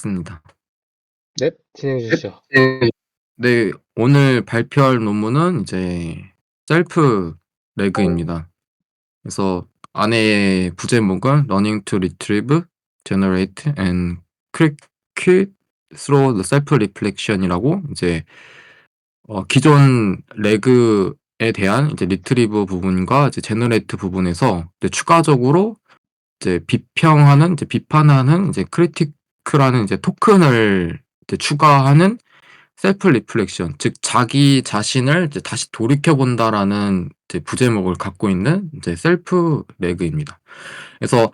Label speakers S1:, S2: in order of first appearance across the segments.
S1: 했습니다.
S2: 네, 진행해
S1: 네.
S2: 주시죠.
S1: 네. 네. 오늘 발표할 논문은 이제 셀프 레그입니다. 그래서 안에 부제목은 Learning to Retrieve, Generate and Critique through the Self-Reflection 이라고 이제 기존 레그에 대한 이제 리트리브 부분과 이제 제너레이트 부분에서 이제 추가적으로 이제 비판하는 이제 크리티크라는 이제 토큰을 이제 추가하는 셀프 리플렉션, 즉 자기 자신을 이제 다시 돌이켜 본다라는 이제 부제목을 갖고 있는 이제 셀프 레그입니다. 그래서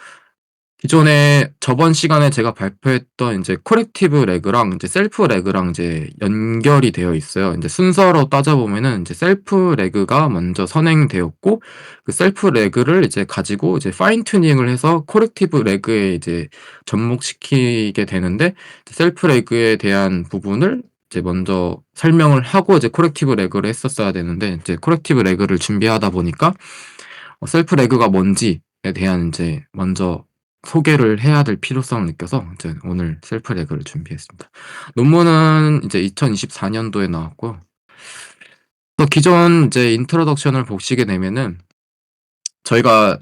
S1: 기존에 저번 시간에 제가 발표했던 이제 코렉티브 레그랑 이제 셀프 레그랑 이제 연결이 되어 있어요. 인제 순서로 따져보면은 이제 셀프 레그가 먼저 선행되었고, 그 셀프 레그를 이제 가지고 이제 파인 튜닝을 해서 코렉티브 레그에 이제 접목시키게 되는데, 셀프 레그에 대한 부분을 이제 먼저 설명을 하고 이제 코렉티브 레그를 했었어야 되는데, 이제 코렉티브 레그를 준비하다 보니까 셀프 레그가 뭔지에 대한 이제 먼저 소개를 해야 될 필요성을 느껴서 이제 오늘 셀프 레그를 준비했습니다. 논문은 이제 2024년도에 나왔고요. 기존 이제 인트로덕션을 보시게 되면은 저희가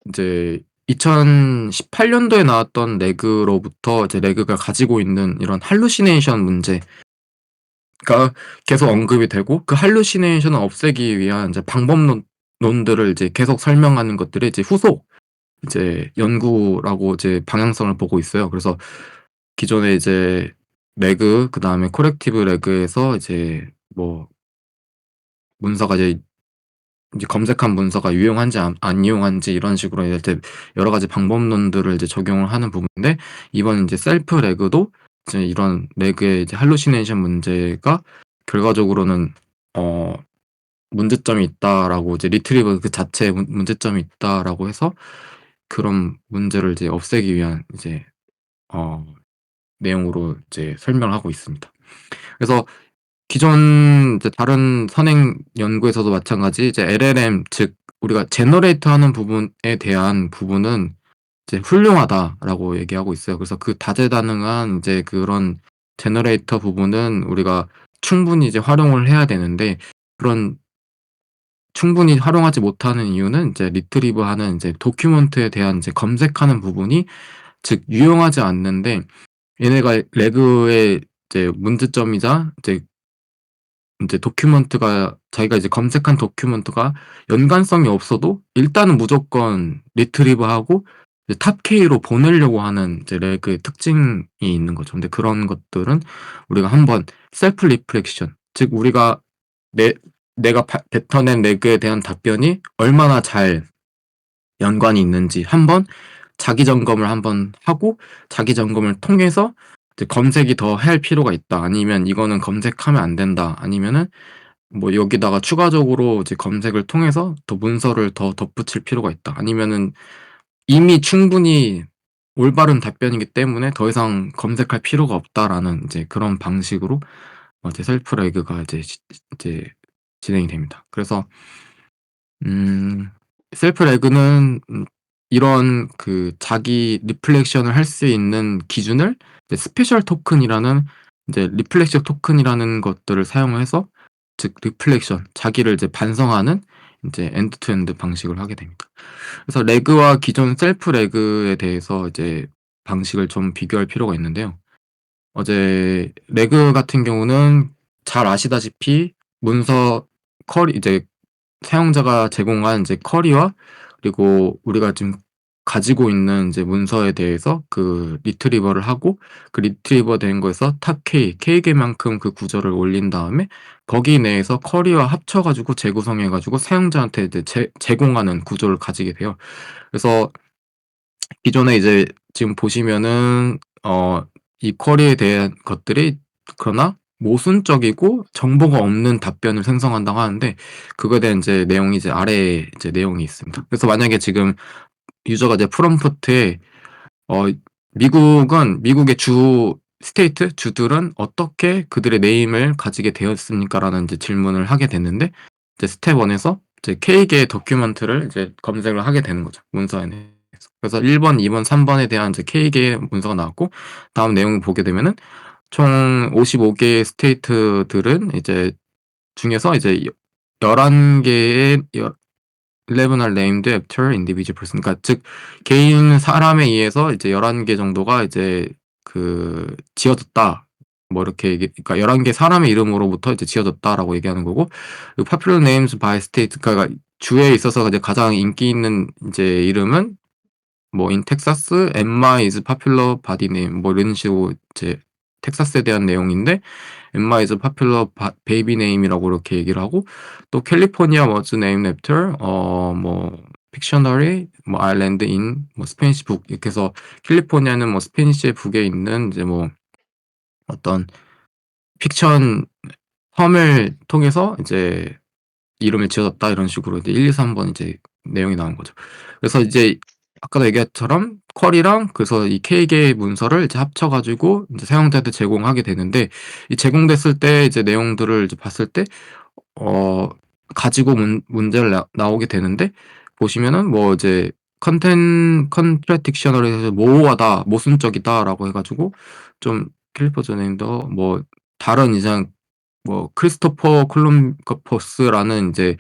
S1: 이제 2018년도에 나왔던 레그로부터 이제 레그가 가지고 있는 이런 할루시네이션 문제가 계속 언급이 되고, 그 할루시네이션을 없애기 위한 이제 방법론들을 이제 계속 설명하는 것들이 이제 후속 이제 연구라고 이제 방향성을 보고 있어요. 그래서 기존에 이제 레그, 그다음에 코렉티브 레그에서 이제 뭐 문서가 이제 검색한 문서가 유용한지 안 유용한지 이런 식으로 이제 여러 가지 방법론들을 이제 적용을 하는 부분인데, 이번 이제 셀프 레그도 이제 이런 레그의 이제 할루시네이션 문제가 결과적으로는 어 문제점이 있다라고, 이제 리트리버 그 자체에 문제점이 있다라고 해서 그런 문제를 이제 없애기 위한 이제 어 내용으로 이제 설명을 하고 있습니다. 그래서 기존 이제 다른 선행 연구에서도 마찬가지 이제 LLM, 즉 우리가 제너레이트 하는 부분에 대한 부분은 이제 "훌륭하다."라고 얘기하고 있어요. 그래서 그 다재다능한 이제 그런 제너레이터 부분은 우리가 충분히 이제 활용을 해야 되는데, 그런 충분히 활용하지 못하는 이유는 이제 리트리브하는 이제 도큐멘트에 대한 이제 검색하는 부분이 즉 유용하지 않는데, 얘네가 레그의 이제 문제점이자 이제 도큐멘트가 자기가 이제 검색한 도큐멘트가 연관성이 없어도 일단은 무조건 리트리브하고 이제 탑 K로 보내려고 하는 이제 레그의 특징이 있는 거죠. 근데 그런 것들은 우리가 한번 셀프 리플렉션, 즉 우리가 내 내가 뱉어낸 레그에 대한 답변이 얼마나 잘 연관이 있는지 한번 자기 점검을 한번 하고, 자기 점검을 통해서 이제 '검색이 더 할 필요가 있다.' 아니면 '이거는 검색하면 안 된다.' 아니면은 뭐 '여기다가 추가적으로 이제 검색을 통해서 더 문서를 더 덧붙일 필요가 있다.' 아니면은 '이미 충분히 올바른 답변이기 때문에 더 이상 검색할 필요가 없다.'라는 이제 그런 방식으로 이제 셀프 레그가 이제 진행이 됩니다. 그래서 음 셀프 레그는 이런 그 자기 리플렉션을 할 수 있는 기준을 이제 스페셜 토큰이라는 이제 리플렉션 토큰이라는 것들을 사용해서, 즉 리플렉션, 자기를 이제 반성하는 이제 엔드 투 엔드 방식을 하게 됩니다. 그래서 레그와 기존 셀프 레그에 대해서 이제 방식을 좀 비교할 필요가 있는데요. 레그 같은 경우는 잘 아시다시피 문서 쿼리 이제 사용자가 제공한 이제 쿼리와 그리고 우리가 지금 가지고 있는 이제 문서에 대해서 그 리트리버를 하고, 그 리트리버 된 거에서 탑 K 개만큼 그 구조를 올린 다음에 거기 내에서 쿼리와 합쳐 가지고 재구성해 가지고 사용자한테 이제 제공하는 구조를 가지게 돼요. 그래서 기존에 이제 지금 보시면은 이 쿼리에 대한 것들이 그러나 모순적이고 정보가 없는 답변을 생성한다고 하는데, 그거에 대한 이제 내용이 이제 아래에 이제 내용이 있습니다. 그래서 만약에 지금 유저가 이제 프롬프트에 어 미국의 주들은 어떻게 그들의 네임을 가지게 되었습니까?"라는 이제 질문을 하게 됐는데, 이제 스텝 1에서 이제 K개의 도큐멘트를 이제 검색을 하게 되는 거죠, 문서 안에서. 그래서 1 번, 2 번, 3 번에 대한 이제 K개의 문서가 나왔고, 다음 내용을 보게 되면은 총 55 개의 스테이트들은 이제 중에서 이제 11 개의 11 are named after individual person, 그러니까 즉 개인 사람에 의해서 이제 11개 정도가 이제 지어졌다. 뭐 이렇게 그러니까 11개 사람의 이름으로부터 이제 지어졌다라고 얘기하는 거고, 그 popular names by state, 그러니까 주에 있어서 이제 가장 인기 있는 이제 이름은 뭐 in Texas, Emma is popular body name, 뭐 이런 식으로 이제 텍사스에 대한 내용인데, Emma is popular baby name이라고 이렇게 얘기를 하고, 또 캘리포니아 was named after 뭐 픽셔너리 뭐 아일랜드 인 뭐 스페니시 북, 이렇게 해서 캘리포니아는 뭐 스페니시의 북에 있는 이제 뭐 어떤 픽션 섬을 통해서 이제 이름을 지어졌다, 이런 식으로 이제 1, 2, 3번 이제 내용이 나온 거죠. 그래서 이제 아까도 얘기했처럼 쿼리랑, 그래서 이 K개의 문서를 이제 합쳐 가지고 인제 사용자한테 제공하게 되는데, 이 제공됐을 때 이제 내용들을 이제 봤을 때 어 가지고 문제를 나오게 되는데, 보시면은 뭐 이제 contradictionary 해서 모호하다, 모순적이다라고 해 가지고 좀 캘리포니아인더 뭐 다른 이상 뭐 크리스토퍼 콜럼버스라는 인제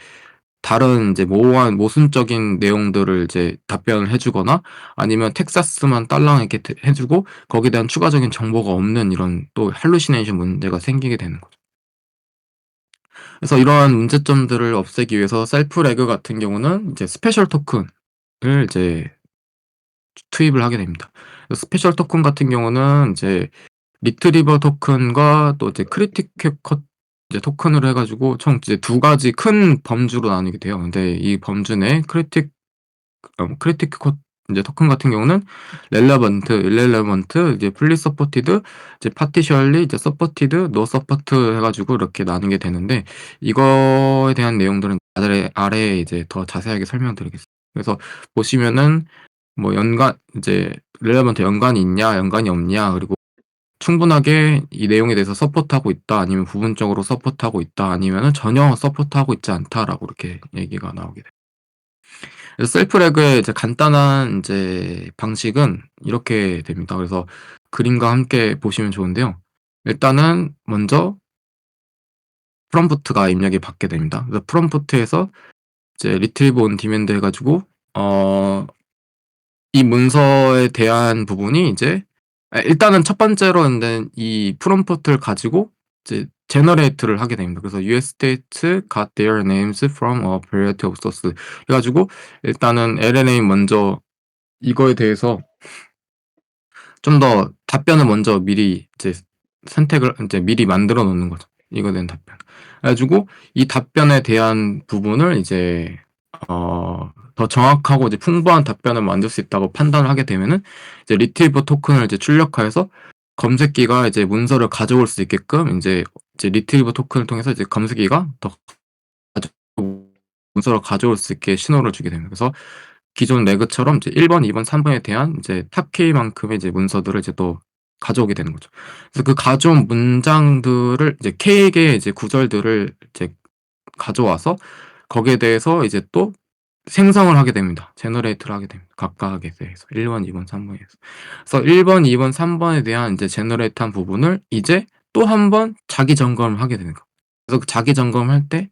S1: 다른 이제 모호한 모순적인 내용들을 이제 답변을 해 주거나, 아니면 텍사스만 딸랑 이렇게 해 주고 거기에 대한 추가적인 정보가 없는 이런 또 hallucination 문제가 생기게 되는 거죠. 그래서 이러한 문제점들을 없애기 위해서 셀프 레그 같은 경우는 이제 스페셜 토큰을 이제 투입을 하게 됩니다. 그래서 스페셜 토큰 같은 경우는 이제 리트리버 토큰과 또 이제 크리티컬 컷 이제 토큰으로 해 가지고 총 이제 두 가지 큰 범주로 나누게 돼요. 근데 이 범주 내에 크리티컬 컷 인제 토큰 같은 경우는 렐레번트, irrelevant, 이제 fully supported, 이제 partially, 이제 supported, no support 해 가지고 이렇게 나누게 되는데, 이거에 대한 내용들은 아래에 이제 더 자세하게 설명드리겠습니다. 그래서 보시면은 뭐 이제 relevant 연관이 있냐, 연관이 없냐, 그리고 충분하게 이 내용에 대해서 서포트하고 있다, 아니면 부분적으로 서포트하고 있다, 아니면은 전혀 서포트하고 있지 않다라고 이렇게 얘기가 나오게 돼요. 그래서 셀프 레그의 이제 간단한 인제 방식은 이렇게 됩니다. 그래서 그림과 함께 보시면 좋은데요. 일단은 먼저 프롬프트가 입력이 받게 됩니다. 그래서 프롬프트에서 이제 retrieve on demand 해 가지고 어 이 문서에 대한 부분이 이제 일단은 첫 번째로 근데 이 프롬프트를 가지고 이제 제너레이트를 하게 됩니다. 그래서 US states got their names from a variety of sources 해 가지고 일단은 LNA 먼저 이거에 대해서 좀 더 답변을 먼저 미리 이제 선택을 인제 미리 만들어 놓는 거죠, 이거에 대한 답변. 그래 가지고 이 답변에 대한 부분을 이제 더 정확하고 이제 풍부한 답변을 만들 수 있다고 판단을 하게 되면은 이제 리트리버 토큰을 이제 출력하여서 검색기가 이제 문서를 가져올 수 있게끔 이제 리트리버 토큰을 통해서 이제 검색기가 더 가지고 문서를 가져올 수 있게 신호를 주게 됩니다. 그래서 기존 레그처럼 이제 1 번, 2 번, 3 번에 대한 이제 탑 K만큼의 이제 문서들을 이제 또 가져오게 되는 거죠. 그래서 그 가져온 문장들을 이제 K개의 이제 구절들을 이제 가져와서 거기에 대해서 이제 또 생성을 하게 됩니다. 제너레이트를 하게 됩니다, 각각에 대해서 1 번, 2 번, 3 번에 서. 그래서 1 번, 2 번, 3 번에 대한 이제 제너레이트한 부분을 이제 또 한 번 자기 점검을 하게 되는 거예요. 그래서 그 자기 점검할 때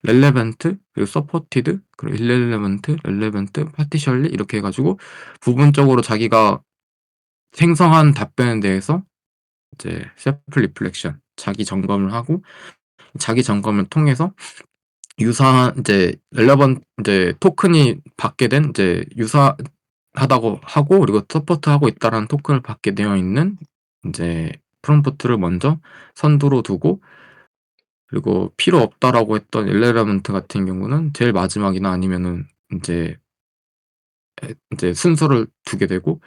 S1: relevant, 그리고 supported, 그리고 irrelevant, relevant, partially 이렇게 해 가지고 부분적으로 자기가 생성한 답변에 대해서 이제 self reflection, 자기 점검을 하고, 자기 점검을 통해서 유사한 이제 relevant 이제 토큰이 받게 된 이제 유사하다고 하고, 그리고 서포트하고 있다라는 토큰을 받게 되어 있는 인제 프롬프트를 먼저 선두로 두고, 그리고 필요 없다라고 했던 irrelevant 같은 경우는 제일 마지막이나 아니면은 인제 순서를 두게 되고,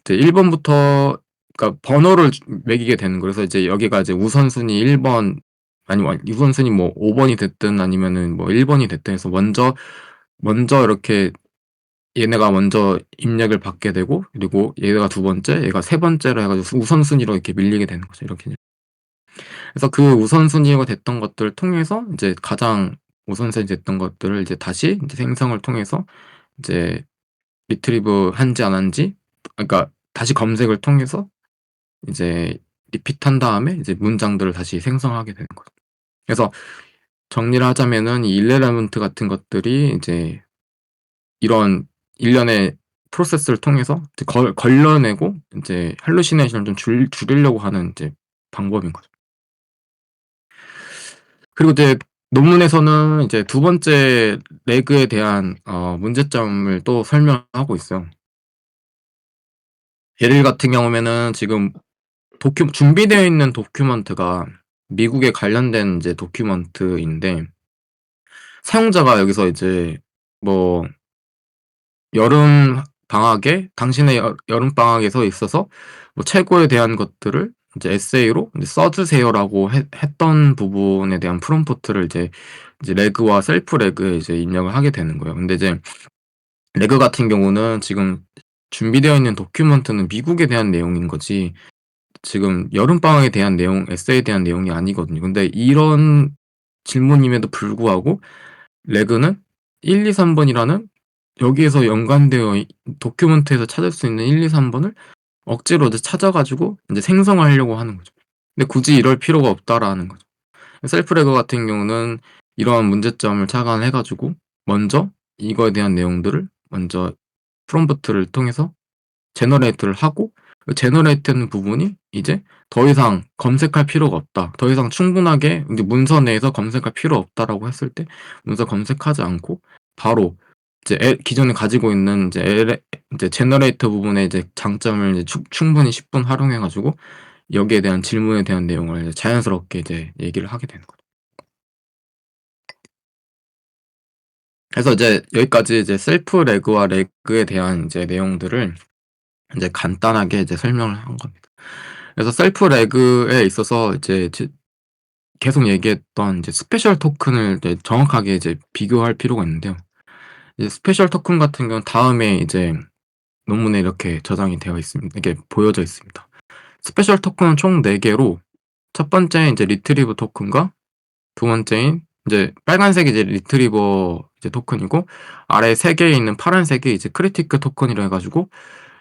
S1: 이제 1 번부터 그러니까 번호를 매기게 되는 거예요. 그래서 이제 여기가 이제 우선순위 1 번, 아니면 우선순위 뭐 5 번이 됐든 아니면은 뭐 1 번이 됐든 해서 먼저 이렇게 얘네가 먼저 입력을 받게 되고, 그리고 얘가 두 번째, 얘가 세 번째로 해 가지고 우선순위로 이렇게 밀리게 되는 거죠, 이렇게. 그래서 그 우선순위가 됐던 것들을 통해서 이제 가장 우선순위 됐던 것들을 이제 다시 이제 생성을 통해서 이제 리트리브 한지 안 한지, 그러니까 다시 검색을 통해서 이제 리핏한 다음에 이제 문장들을 다시 생성하게 되는 거죠. 그래서 정리를 하자면은 이 일레먼트 같은 것들이 이제 이런 일련의 프로세스를 통해서 이제 걸러내고 이제 할루시네이션을 좀 줄이려고 하는 이제 방법인 거죠. 그리고 이제 논문에서는 이제 두 번째 레그에 대한 문제점을 또 설명하고 있어요. 예를 같은 경우면은 지금 준비되어 있는 도큐먼트가 미국에 관련된 이제 도큐먼트인데, 사용자가 여기서 이제 뭐 여름 방학에 당신의 여름 방학에서 있어서 뭐 최고에 대한 것들을 이제 에세이로 이제 써주세요라고 했던 부분에 대한 프롬프트를 이제 레그와 셀프 레그에 이제 입력을 하게 되는 거예요. 근데 이제 레그 같은 경우는 지금 준비되어 있는 도큐먼트는 미국에 대한 내용인 거지, 지금 여름방학에 대한 내용, 에세이에 대한 내용이 아니거든요. 근데 이런 질문임에도 불구하고 레그는 1, 2, 3번이라는 여기에서 연관되어 도큐멘트에서 찾을 수 있는 1, 2, 3번을 억지로 이제 찾아가지고 이제 생성하려고 하는 거죠. 근데 굳이 이럴 필요가 없다라는 거죠. 셀프 레그 같은 경우는 이러한 문제점을 착안해가지고 먼저 이거에 대한 내용들을 먼저 프롬프트를 통해서 제너레이트를 하고, 그 제너레이트하는 부분이 이제 더 이상 검색할 필요가 없다, 더 이상 충분하게 이제 문서 내에서 검색할 필요 없다라고 했을 때 문서 검색하지 않고 바로 이제 기존에 가지고 있는 이제 제너레이터 부분의 이제 장점을 이제 충분히 10분 활용해 가지고 여기에 대한 질문에 대한 내용을 이제 자연스럽게 이제 얘기를 하게 되는 거죠. 그래서 이제 여기까지 이제 셀프 레그와 레그에 대한 이제 내용들을 이제 간단하게 이제 설명을 한 겁니다. 그래서 셀프 레그에 있어서 이제 계속 얘기했던 이제 스페셜 토큰을 이제 정확하게 이제 비교할 필요가 있는데요. 이제 스페셜 토큰 같은 경우는 다음에 이제 논문에 이렇게 저장이 되어 있습니다. 이게 보여져 있습니다. 스페셜 토큰은 총 4개로, 첫 번째 이제 리트리브 토큰과 두 번째인 이제 빨간색이 이제 리트리버 이제 토큰이고, 아래 3개에 있는 파란색이 이제 크리티컬 토큰이라 해가지고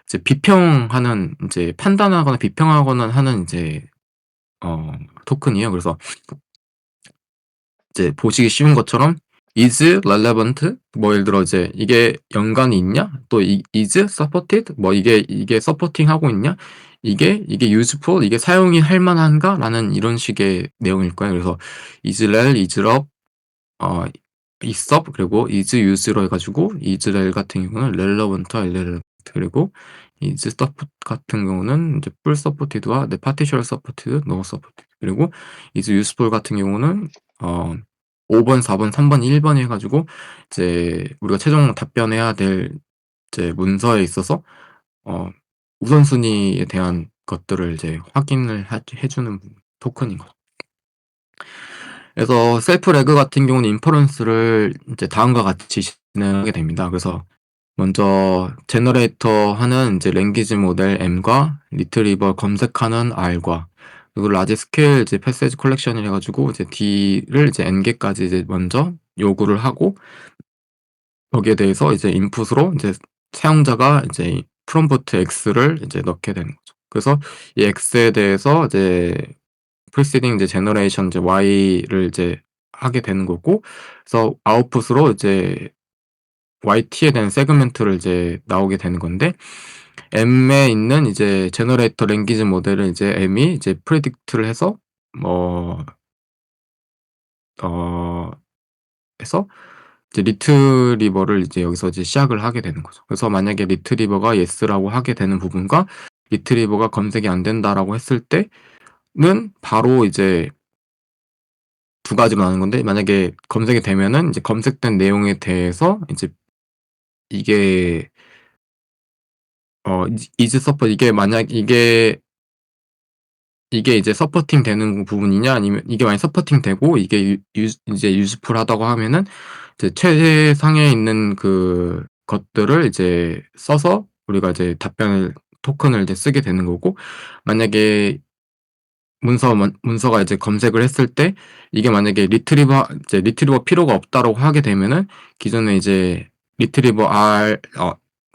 S1: 이제 비평하는, 이제 판단하거나 비평하거나 하는 이제 토큰이에요. 그래서 이제 보시기 쉬운 것처럼 is relevant, 뭐 예를 들어 이제 이게 연관이 있냐, 또 is supported, 뭐 이게 서포팅 하고 있냐, 이게 useful, 이게 사용이 할 만한가라는 이런 식의 내용일 거예요. 그래서 is rel, is up, 어 is up, 그리고 is use로 해가지고 is rel 같은 경우는 relevant와 irrelevant, 그리고 is support 같은 경우는 이제 full supported와 partial supported, no supported, 그리고 is useful 같은 경우는 5번, 4번, 3번, 1번 해가지고 이제 우리가 최종 답변해야 될 이제 문서에 있어서 어 우선순위에 대한 것들을 이제 확인을 해주는 토큰인 거죠. 그래서 셀프 레그 같은 경우는 인퍼런스를 이제 다음과 같이 진행하게 됩니다. 그래서 먼저 제너레이터 하는 이제 랭귀지 모델 M과 리트리버 검색하는 R과, 그리고 라지 스케일 이제 패세지 컬렉션을 해가지고 이제 D를 이제 N개까지 이제 먼저 요구를 하고, 거기에 대해서 이제 인풋으로 이제 사용자가 이제 프롬프트 X를 이제 넣게 되는 거죠. 그래서 이 X에 대해서 이제 프리시딩 이제 제너레이션 이제 Y를 이제 하게 되는 거고, 그래서 아웃풋으로 이제 YT에 대한 세그멘트를 이제 나오게 되는 건데, M에 있는 이제 제너레이터 랭귀지 모델을 이제 M이 이제 프리딕트를 해서 뭐 어 해서 이제 리트리버를 이제 여기서 이제 시작을 하게 되는 거죠. 그래서 만약에 리트리버가 yes라고 하게 되는 부분과 리트리버가 검색이 안 된다라고 했을 때는 바로 이제 두 가지로 나누는 건데, 만약에 검색이 되면은 이제 검색된 내용에 대해서 이제 이게 is support, 이게 만약 이게 이제 서포팅 되는 부분이냐, 아니면 이게 만약 서포팅 되고 이게 이제 유스풀하다고 하면은 이제 최상에 있는 그 것들을 이제 써서 우리가 이제 토큰을 이제 쓰게 되는 거고, 만약에 문서가 이제 검색을 했을 때 이게 만약에 리트리버 필요가 없다라고 하게 되면은 기존에 이제 리트리버 R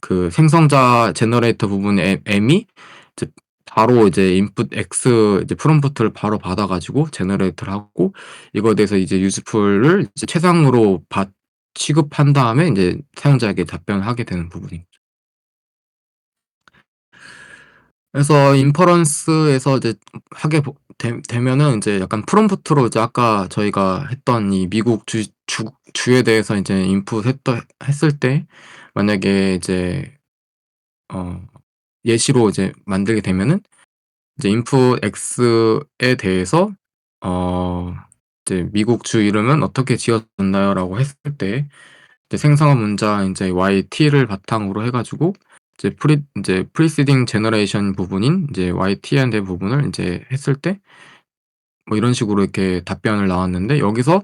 S1: 그 생성자 제너레이터 부분의 M이 이제 바로 이제 input X 이제 프롬프트를 바로 받아 가지고 제너레이트를 하고, 이거에 대해서 이제 useful을 이제 최상으로 취급한 다음에 인제 사용자에게 답변을 하게 되는 부분이. 그래서 인퍼런스에서 이제 하게 되면은 인제 약간 프롬프트로 이제 아까 저희가 했던 이 미국 주에 대해서 이제 했을 때, 만약에 이제 어 예시로 이제 만들게 되면은 이제 input X에 대해서 어 이제 "미국 주 이름은 어떻게 지어졌나요?"라고 했을 때, 이제 생성한 문장 인제 YT를 바탕으로 해 가지고 인제 preceding generation 부분인 인제 YTN 부분을 인제 했을 때 뭐 이런 식으로 이렇게 답변을 나왔는데, 여기서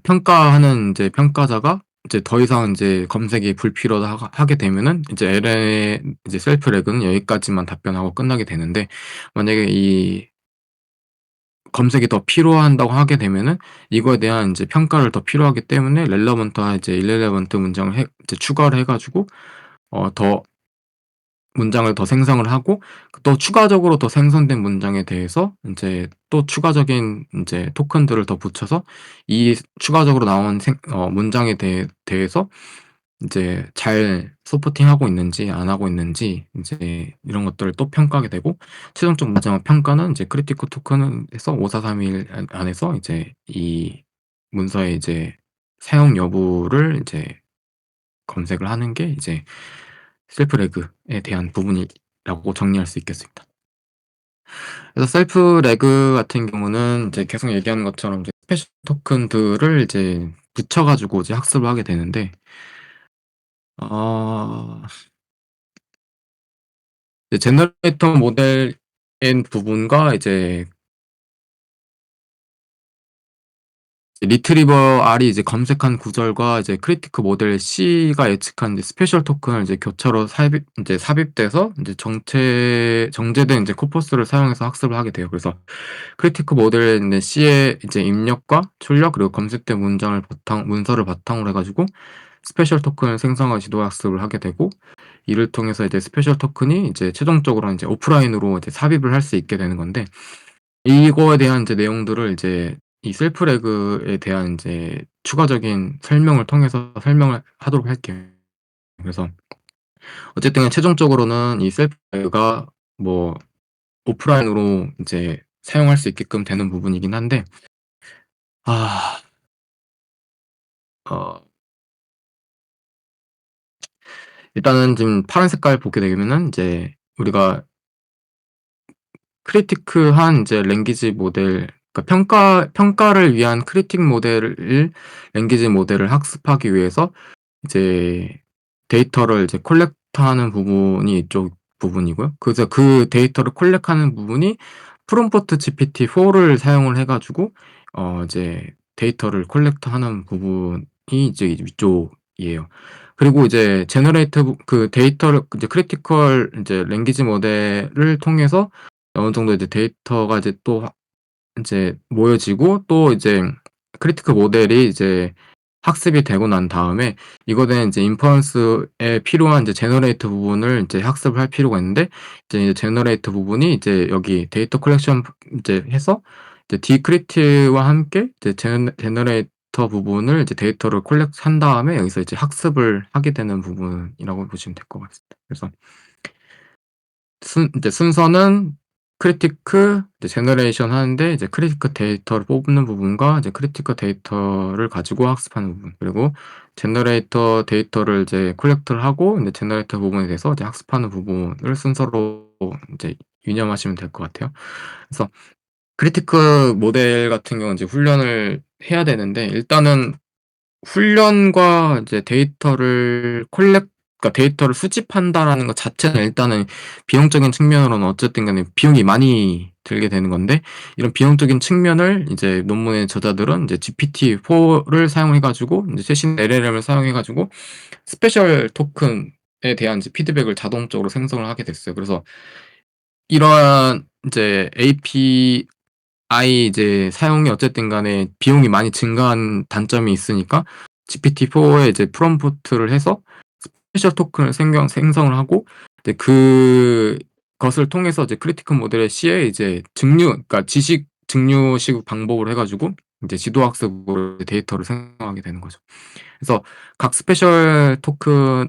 S1: 평가하는 인제 평가자가 이제 더 이상 인제 검색이 불필요하다 하게 되면은 이제 LL의 이제 셀프 레그는 여기까지만 답변하고 끝나게 되는데, 만약에 이 검색이 더 필요한다고 하게 되면은 이거에 대한 인제 평가를 더 필요하기 때문에 렐러번트와 이제 irrelevant 문장을 이제 추가를 해 가지고 더 문장을 더 생성을 하고, 또 추가적으로 더 생성된 문장에 대해서 인제 또 추가적인 인제 토큰들을 더 붙여서 이 추가적으로 나온 문장에 대해서 인제 잘 서포팅하고 있는지 안 하고 있는지 인제 이런 것들을 또 평가하게 되고, 최종적 마지막 평가는 이제 크리티컬 토큰을 해서 5431 안에서 이제 이 문서의 이제 사용 여부를 이제 검색을 하는 게 이제 셀프 레그에 대한 부분이라고 정리할 수 있겠습니다. 그래서 셀프 레그 같은 경우는 이제 계속 얘기하는 것처럼 이제 스페셜 토큰들을 이제 붙여 가지고 이제 학습을 하게 되는데, 어 이제 제너레이터 모델인 부분과 이제 리트리버 R이 이제 검색한 구절과 이제 크리티크 모델 C가 예측한 이제 스페셜 토큰을 이제 교차로 삽입돼서 이제 정제된 이제 코퍼스를 사용해서 학습을 하게 돼요. 그래서 크리티크 모델에 있는 C의 이제 입력과 출력, 그리고 검색된 문서를 바탕으로 해 가지고 스페셜 토큰을 생성하고 지도 학습을 하게 되고, 이를 통해서 이제 스페셜 토큰이 이제 최종적으로는 이제 오프라인으로 이제 삽입을 할 수 있게 되는 건데, 이거에 대한 이제 내용들을 이제 이 셀프 레그에 대한 인제 추가적인 설명을 통해서 설명을 하도록 할게요. 그래서 어쨌든 최종적으로는 이 셀프 레그가 뭐 오프라인으로 이제 사용할 수 있게끔 되는 부분이긴 한데, 아 어 일단은 지금 파란 색깔 보게 되면은 이제 우리가 크리티크한 이제 랭귀지 모델, 그러니까 평가를 위한 랭귀지 모델을 학습하기 위해서 이제 데이터를 이제 콜렉트하는 부분이 이쪽 부분이고요. 그래서 그 데이터를 콜렉트하는 부분이 프롬프트 GPT-4를 사용을 해 가지고 이제 데이터를 콜렉트하는 부분이 이제 위쪽이에요. 그리고 이제 제너레이터 그 데이터를 이제 크리티컬 이제 랭귀지 모델을 통해서 어느 정도 이제 데이터가 이제 또 인제 모여지고, 또 이제 크리티컬 모델이 이제 학습이 되고 난 다음에 이거에 대한 인제 인퍼런스에 필요한 이제 제너레이터 부분을 인제 학습을 할 필요가 있는데, 이제 제너레이터 부분이 이제 여기 데이터 컬렉션 이제 해서 이제 디크리트와 함께 이제 제너레이터 부분을 이제 데이터를 콜렉트한 다음에 여기서 이제 학습을 하게 되는 부분이라고 보시면 될 것 같습니다. 그래서 이제 순서는 크리티크 이제 제너레이션 하는데, 이제 크리티컬 데이터를 뽑는 부분과 이제 크리티컬 데이터를 가지고 학습하는 부분, 그리고 제너레이터 데이터를 이제 콜렉트를 하고 이제 제너레이터 부분에 대해서 이제 학습하는 부분을 순서로 이제 유념하시면 될 것 같아요. 그래서 크리티컬 모델 같은 경우는 이제 훈련을 해야 되는데, 일단은 훈련과 이제 그러니까 데이터를 수집한다라는 것 자체는 일단은 비용적인 측면으로는 어쨌든 간에 비용이 많이 들게 되는 건데, 이런 비용적인 측면을 이제 논문의 저자들은 이제 GPT-4를 사용해 가지고 이제 최신 LLM을 사용해 가지고 스페셜 토큰에 대한 이제 피드백을 자동적으로 생성을 하게 됐어요. 그래서 이러한 이제 API 이제 사용이 어쨌든 간에 비용이 많이 증가한 단점이 있으니까 GPT-4에 이제 프롬프트를 해서 스페셜 토큰을 생성을 하고 이제 그것을 통해서 이제 크리티컬 모델의 C에 이제 그러니까 지식 증류식 방법으로 해 가지고 이제 지도 학습으로 데이터를 생성하게 되는 거죠. 그래서 각 스페셜 토큰에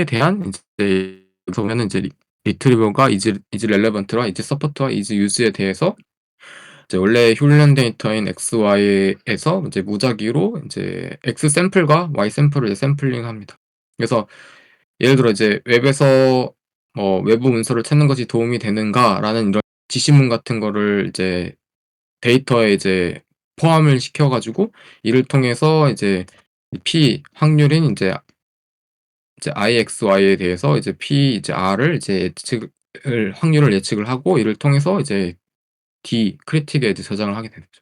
S1: 대한 이제 여기서 보면은 이제 리트리버가 is relevant와 is support와 is use에 대해서 이제 원래 훈련 데이터인 XY에서 이제 무작위로 이제 X 샘플과 Y 샘플을 이제 샘플링합니다. 그래서 예를 들어 이제 웹에서 뭐 "외부 문서를 찾는 것이 도움이 되는가?"라는 이런 지시문 같은 거를 이제 데이터에 이제 포함을 시켜 가지고 이를 통해서 이제 이 P 확률인 이제 IXY에 대해서 이제 P 이제 R을 이제 예측을 확률을 예측을 하고 이를 통해서 이제 D 크리틱에 이제 저장을 하게 되는 거죠.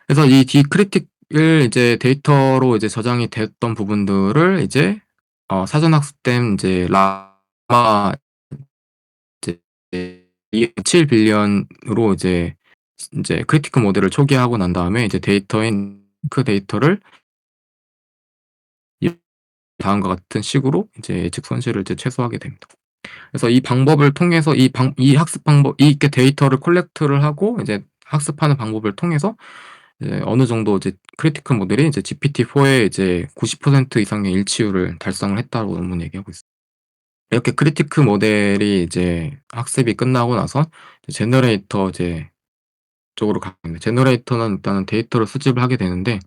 S1: 그래서 이 D 크리틱을 이제 데이터로 이제 저장이 됐던 부분들을 이제 사전 학습된 이제 라마 이제 2.7 빌리언으로 이제 크리티컬 모델을 초기화하고 난 다음에 이제 데이터인 그 데이터를 이 다음과 같은 식으로 이제 예측 손실을 이제 최소화하게 됩니다. 그래서 이 방법을 통해서 이 학습 방법 이렇게 데이터를 콜렉트를 하고 이제 학습하는 방법을 통해서 이제 어느 정도 이제 크리티컬 모델이 이제 GPT-4의 이제 90% 이상의 일치율을 달성을 했다고 논문이 얘기하고 있어요. 이렇게 크리티컬 모델이 이제 학습이 끝나고 나서 제너레이터 이제 쪽으로 가는데, 제너레이터는 일단은 데이터를 수집을 하게 되는데,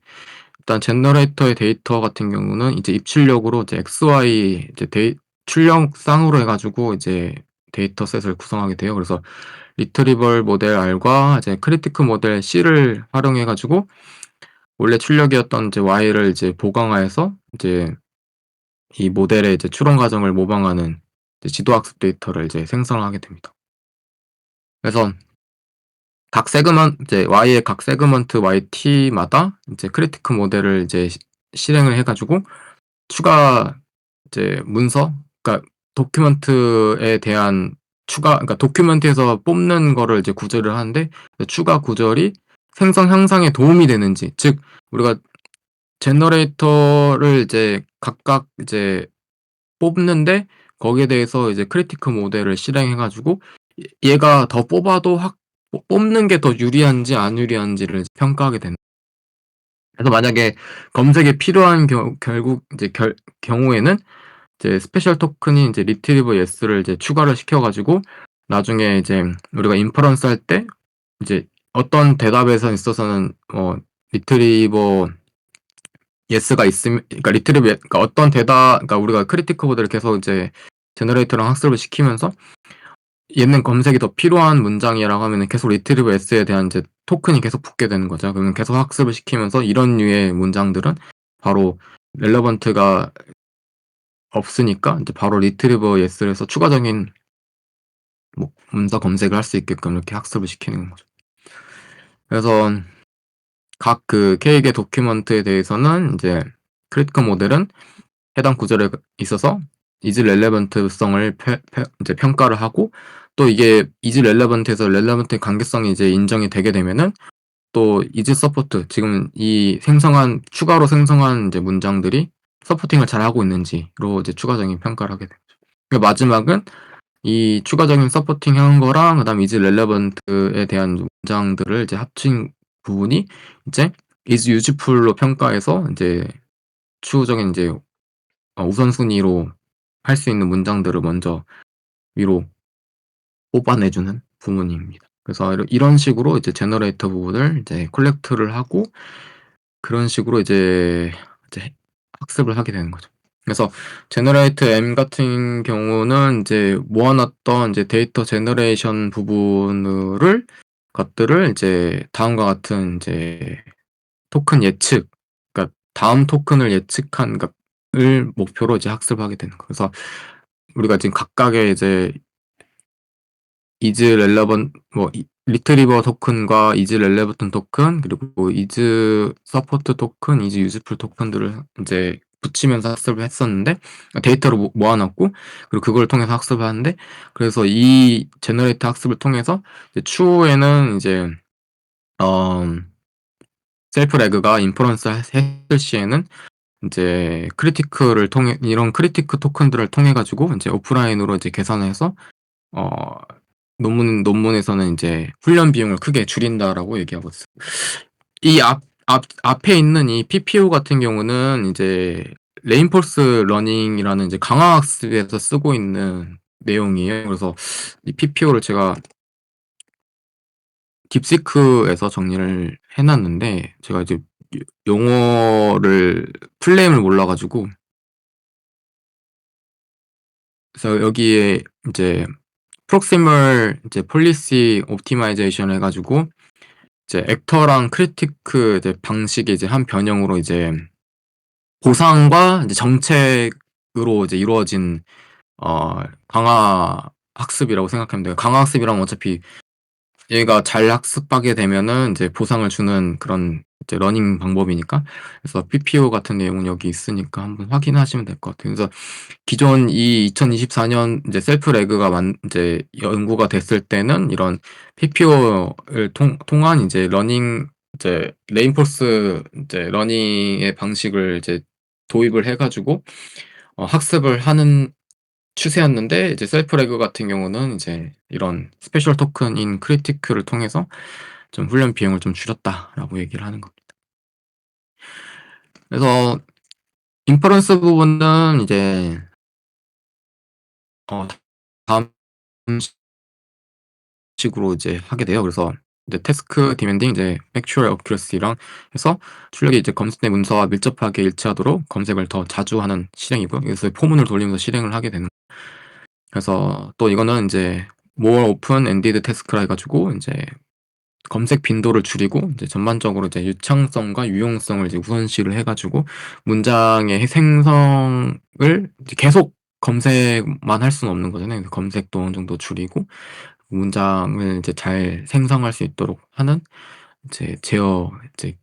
S1: 일단 제너레이터의 데이터 같은 경우는 이제 입출력으로 이제 XY 이제 출력상으로 해 가지고 이제 데이터셋을 구성하게 돼요. 그래서 리트리버 모델 R과 이제 크리티컬 모델 C를 활용해 가지고 원래 출력이었던 이제 Y를 이제 보강화해서 이제 이 모델의 이제 추론 과정을 모방하는 이제 지도 학습 데이터를 이제 생성을 하게 됩니다. 그래서 각 이제 Y의 각 세그먼트 YT마다 이제 크리티컬 모델을 이제 실행을 해 가지고 추가 이제 문서, 그러니까 도큐멘트에 대한 그러니까 도큐멘트에서 뽑는 거를 이제 구제를 하는데, 그 추가 구절이 생성 향상에 도움이 되는지, 즉 우리가 제너레이터를 이제 각각 이제 뽑는데 거기에 대해서 이제 크리티컬 모델을 실행해 가지고 얘가 더 뽑아도 뽑는 게 더 유리한지 안 유리한지를 이제 평가하게 되는. 그래서 만약에 검색에 필요한 결국 이제 경우에는 이제 스페셜 토큰인 이제 retrieve yes를 이제 추가를 시켜 가지고 나중에 이제 우리가 인퍼런스 할 때 이제 어떤 대답에 있어서는 retrieve yes가 그러니까 그러니까 어떤 그러니까 우리가 크리티컬 모델을 계속 이제 제너레이터랑 학습을 시키면서 얘는 검색이 더 필요한 문장이라고 하면은 계속 retrieve yes에 대한 이제 토큰이 계속 붙게 되는 거죠. 그러면 계속 학습을 시키면서 이런 류의 문장들은 바로 렐러번트가 없으니까 이제 바로 retrieve yes를 해서 추가적인 뭐 문서 검색을 할 수 있게끔 이렇게 학습을 시키는 거죠. 그래서 각 그 K개 도큐먼트에 대해서는 이제 크리티컬 모델은 해당 구절에 있어서 is relevant성을 이제 평가를 하고, 또 이게 is relevant에서 relevant의 관계성이 이제 인정이 되게 되면은 또 is support, 지금 이 추가로 생성한 이제 문장들이 서포팅을 잘하고 있는지로 이제 추가적인 평가를 하게 되죠. 그리고 마지막은 이 추가적인 서포팅한 거랑 그다음에 is relevant에 대한 문장들을 이제 합친 부분이 이제 is useful로 평가해서 이제 추후적인 이제 우선순위로 할 수 있는 문장들을 먼저 위로 뽑아내 주는 부분입니다. 그래서 이런 식으로 이제 제너레이터 부분을 이제 콜렉트를 하고 그런 식으로 이제 학습을 하게 되는 거죠. 그래서 제너레이터 M 같은 경우는 이제 모아 놨던 이제 데이터 제너레이션 것들을 이제 다음과 같은 이제 토큰 예측, 그러니까 다음 토큰을 예측한 을 목표로 이제 학습하게 되는 거예요. 그래서 우리가 지금 각각의 이제 is relevant 리트리버 토큰과 is relevant 토큰, 그리고 is support 토큰, is useful 토큰들을 이제 붙이면서 학습을 했었는데, 데이터를 모아 놨고 그리고 그걸 통해서 학습을 하는데, 그래서 이 제너레이터 학습을 통해서 이제 추후에는 이제 셀프 레그가 인퍼런스 했을 시에는 인제 크리티크를 통해 이런 크리티크 토큰들을 통해 가지고 인제 오프라인으로 이제 계산을 해서 어 논문에서는 인제 "훈련 비용을 크게 줄인다."라고 얘기하고 있어요. 이 앞에 있는 이 PPO 같은 경우는 이제 레인포스 러닝이라는 이제 강화 학습에서 쓰고 있는 내용이에요. 그래서 이 PPO를 제가 딥시크에서 정리를 해 놨는데, 제가 이제 용어를 풀네임을 몰라 가지고, 그래서 여기에 이제 프록시멀 이제 폴리시 옵티마이제이션 해 가지고 이제 액터랑 크리티크 이제 방식의 이제 한 변형으로 이제 보상과 이제 정책으로 이제 이루어진 강화 학습이라고 생각하면 돼요. 강화 학습이랑 어차피 얘가 잘 학습하게 되면은 인제 보상을 주는 그런 이제 러닝 방법이니까. 그래서 PPO 같은 내용은 여기 있으니까 한번 확인하시면 될 것 같아요. 그래서 기존 이 2024년 인제 셀프 레그가 인제 연구가 됐을 때는 이런 PPO를 통한 인제 러닝, 이제 레인포스 인제 러닝의 방식을 이제 도입을 해 가지고 학습을 하는 추세였는데, 이제 셀프 레그 같은 경우는 이제 이런 스페셜 토큰인 크리티크를 통해서 좀 "훈련 비용을 좀 줄였다."라고 얘기를 하는 겁니다. 그래서 인퍼런스 부분은 이제 다음 식으로 이제 하게 돼요. 그래서 이제 태스크 디맨딩 이제 factual accuracy랑 해서 출력이 이제 검색된 문서와 밀접하게 일치하도록 검색을 더 자주 하는 실행이고요. 그래서 포문을 돌리면서 실행을 하게 되는. 그래서 또 이거는 인제 more open ended task라 해 가지고 인제 검색 빈도를 줄이고 이제 전반적으로 이제 유창성과 유용성을 이제 우선시를 해 가지고 문장의 생성을 이제 계속 검색만 할 수는 없는 거잖아요. 그래서 검색도 어느 정도 줄이고 문장을 이제 잘 생성할 수 있도록 하는 이제 제어 이제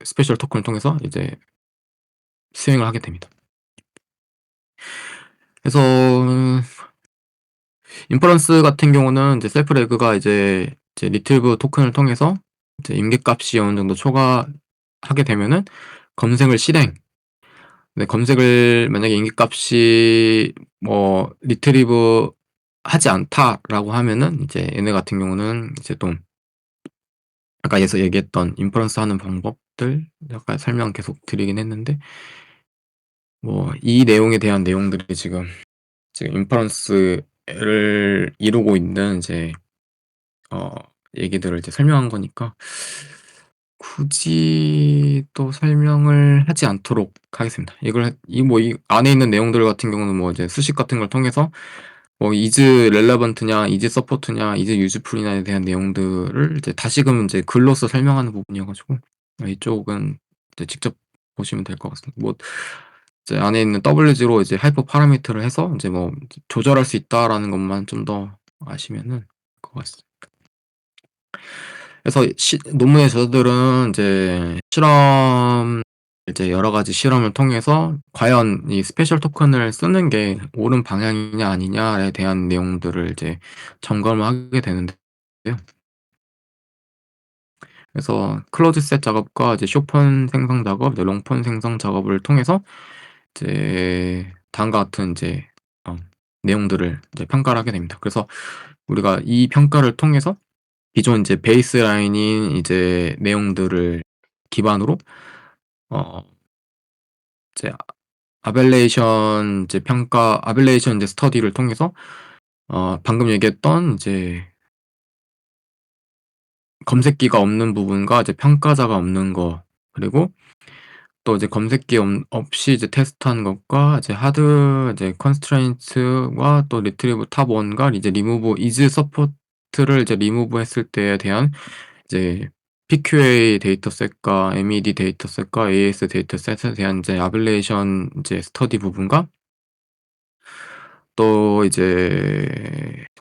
S1: 스페셜 토큰을 통해서 이제 수행을 하게 됩니다. 그래서 인퍼런스 같은 경우는 이제 셀프 레그가 이제 리트리브 토큰을 통해서 이제 임계값이 어느 정도 초과하게 되면은 검색을 실행. 근데 검색을 만약에 임계값이 뭐 "리트리브 하지 않다."라고 하면은 이제 얘네 같은 경우는 이제 또 아까 얘기했던 인퍼런스 하는 방법들 약간 설명 계속 드리긴 했는데, 뭐 이 내용에 대한 내용들이 지금 인퍼런스를 이루고 있는 이제 어 얘기들을 이제 설명한 거니까 굳이 또 설명을 하지 않도록 하겠습니다. 이걸 이 안에 있는 내용들 같은 경우는 뭐 이제 수식 같은 걸 통해서 뭐 is relevant냐, is support냐, is useful냐에 대한 내용들을 이제 다시금 이제 글로써 설명하는 부분이어 가지고 이쪽은 이제 직접 보시면 될 것 같습니다. 뭐 이제 안에 있는 WG로 이제 하이퍼 파라미터를 해서 인제 뭐 조절할 수 있다라는 것만 좀 더 아시면은 될 것 같습니다. 그래서 논문의 저자들은 이제 이제 여러 가지 실험을 통해서 과연 이 스페셜 토큰을 쓰는 게 옳은 방향이냐 아니냐에 대한 내용들을 이제 점검을 하게 되는데요. 그래서 클로즈 셋 작업과 이제 숏폰 생성 작업, 이제 롱폰 생성 작업을 통해서 이제 다음과 같은 이제 어 내용들을 이제 평가를 하게 됩니다. 그래서 우리가 이 평가를 통해서 기존 이제 베이스라인인 이제 내용들을 기반으로 어 이제 아벨레이션 이제 스터디를 통해서 방금 얘기했던 이제 검색기가 없는 부분과 이제 평가자가 없는 거, 그리고 또 이제 검색기 없이 이제 테스트하는 것과 이제 하드 이제 컨스트레인트와 또 리트리브 탑 1과 이제 리무브 is 서포트를 이제 리무브 했을 때에 대한 이제 PQA 데이터셋과 MED 데이터셋과 AS 데이터셋에 대한 이제 아빌레이션 이제 스터디 부분과 또 이제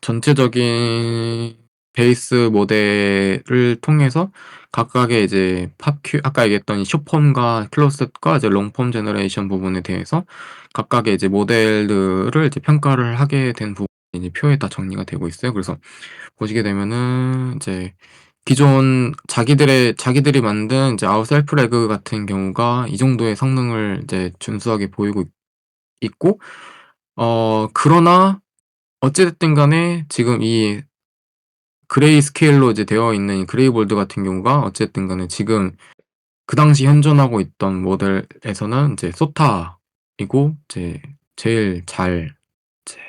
S1: 전체적인 베이스 모델을 통해서 각각의 이제 팝큐 아까 얘기했던 이 숏폼과 클로셋과 이제 롱폼 제너레이션 부분에 대해서 각각의 이제 모델들을 이제 평가를 하게 된 부분이 이제 표에 다 정리가 되고 있어요. 그래서 보시게 되면은 이제 기존 자기들이 만든 이제 아웃 셀프 레그 같은 경우가 이 정도의 성능을 이제 준수하게 보이고 있고, 그러나 어찌 됐든 간에 지금 이 그레이 스케일로 이제 되어 있는 이 그레이볼드 같은 경우가 어쨌든 간에 지금 그 당시 현존하고 있던 모델에서는 이제 소타이고, 이제 제일 잘 이제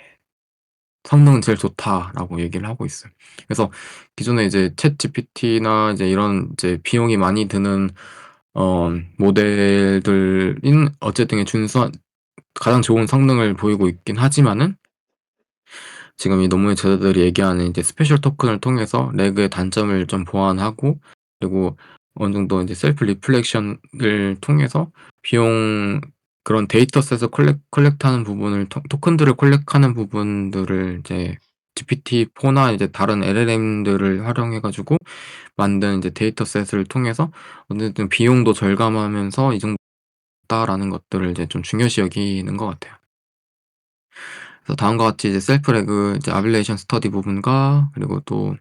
S1: "성능은 제일 좋다."라고 얘기를 하고 있어요. 그래서 기존에 이제 챗GPT나 이제 이런 이제 비용이 많이 드는 모델들인 어쨌든 준수한 가장 좋은 성능을 보이고 있긴 하지만은, 지금 이 논문의 저자들이 얘기하는 이제 스페셜 토큰을 통해서 레그의 단점을 좀 보완하고, 그리고 어느 정도 이제 셀프 리플렉션을 통해서 비용, 그런 데이터셋을 컬렉트하는 부분을 토큰들을 컬렉하는 부분들을 이제 GPT-4나 이제 다른 LLM들을 활용해 가지고 만든 이제 데이터셋을 통해서 어쨌든 비용도 절감하면서 이 정도다라는 것들을 이제 좀 중요시 여기는 것 같아요. 그래서 다음과 같이 이제 셀프 레그 이제 아빌레이션 스터디 부분과, 그리고 또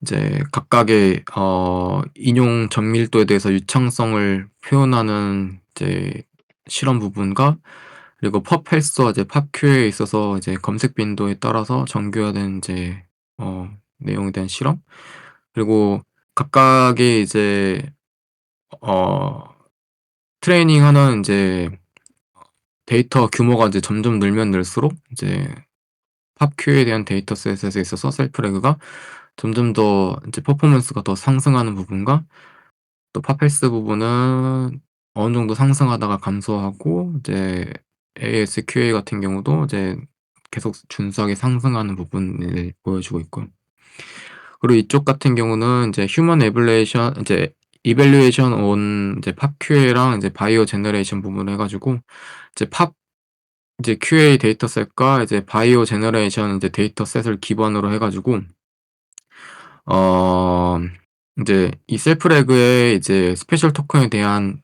S1: 이제 각각의 인용 정밀도에 대해서 유창성을 표현하는 이제 실험 부분과, 그리고 펍 헬스와 이제 펍 큐에 있어서 이제 검색 빈도에 따라서 정교화된 이제 내용에 대한 실험, 그리고 각각의 이제 어 트레이닝하는 이제 데이터 규모가 이제 점점 늘면 늘수록 이제 팝큐에 대한 데이터셋에 있어서 셀프 레그가 점점 더 이제 퍼포먼스가 더 상승하는 부분과, 또 팝헬스 부분은 어느 정도 상승하다가 감소하고, 이제 ASQA 같은 경우도 이제 계속 준수하게 상승하는 부분을 보여주고 있고요. 그리고 이쪽 같은 경우는 이제 휴먼 에블레이션 이제 이밸류에이션 온 이제 팝QA랑 이제 바이오 제너레이션 부분을 해 가지고, 이제 팝 이제 QA 데이터셋과 이제 바이오 제너레이션 이제 데이터셋을 기반으로 해 가지고 어 인제 이 셀프 레그의 이제 스페셜 토큰에 대한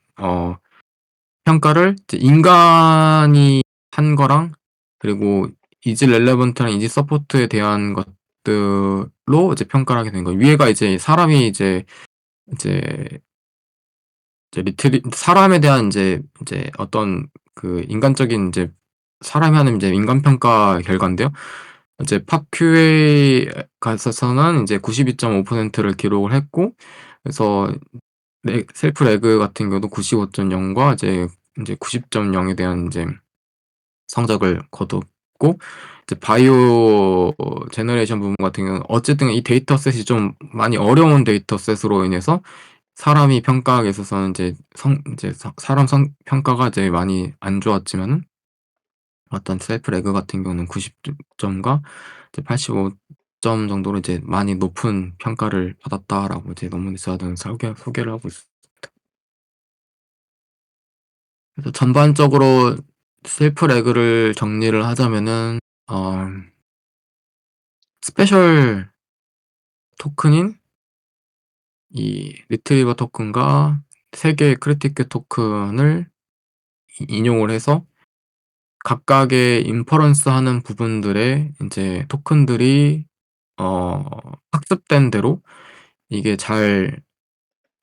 S1: 평가를 이제 인간이 한 거랑, 그리고 이지 렐레번트랑 이지 서포트에 대한 것들로 이제 평가를 하게 된 거예요. 위에가 이제 사람이 이제 리트리 사람에 대한 인제 어떤 그 인간적인 인제 사람이 하는 인제 인간 평가 결과인데요. 이제 팝 QA가 있어서는 인제 92.5%를 기록을 했고, 그래서 셀프 레그 같은 경우도 95.0과 이제 90.0에 대한 인제 성적을 거뒀고, 이제 바이오 제너레이션 부분 같은 경우는 어쨌든 이 데이터셋이 좀 많이 어려운 데이터셋으로 인해서 사람이 평가하기에 있어서는 이제 사람 평가가 이제 많이 안 좋았지만은, 어떤 셀프 레그 같은 경우는 90 점과 이제 85점 정도로 이제 많이 높은 평가를 받았다라고 이제 논문에서 는 소개를 하고 있습니다. 그래서 전반적으로 셀프 레그를 정리를 하자면은, 어 스페셜 토큰인 이 리트리버 토큰과 3 개의 크리티컬 토큰을 인용을 해서 각각의 인퍼런스하는 부분들의 인제 토큰들이 어 학습된 대로 이게 잘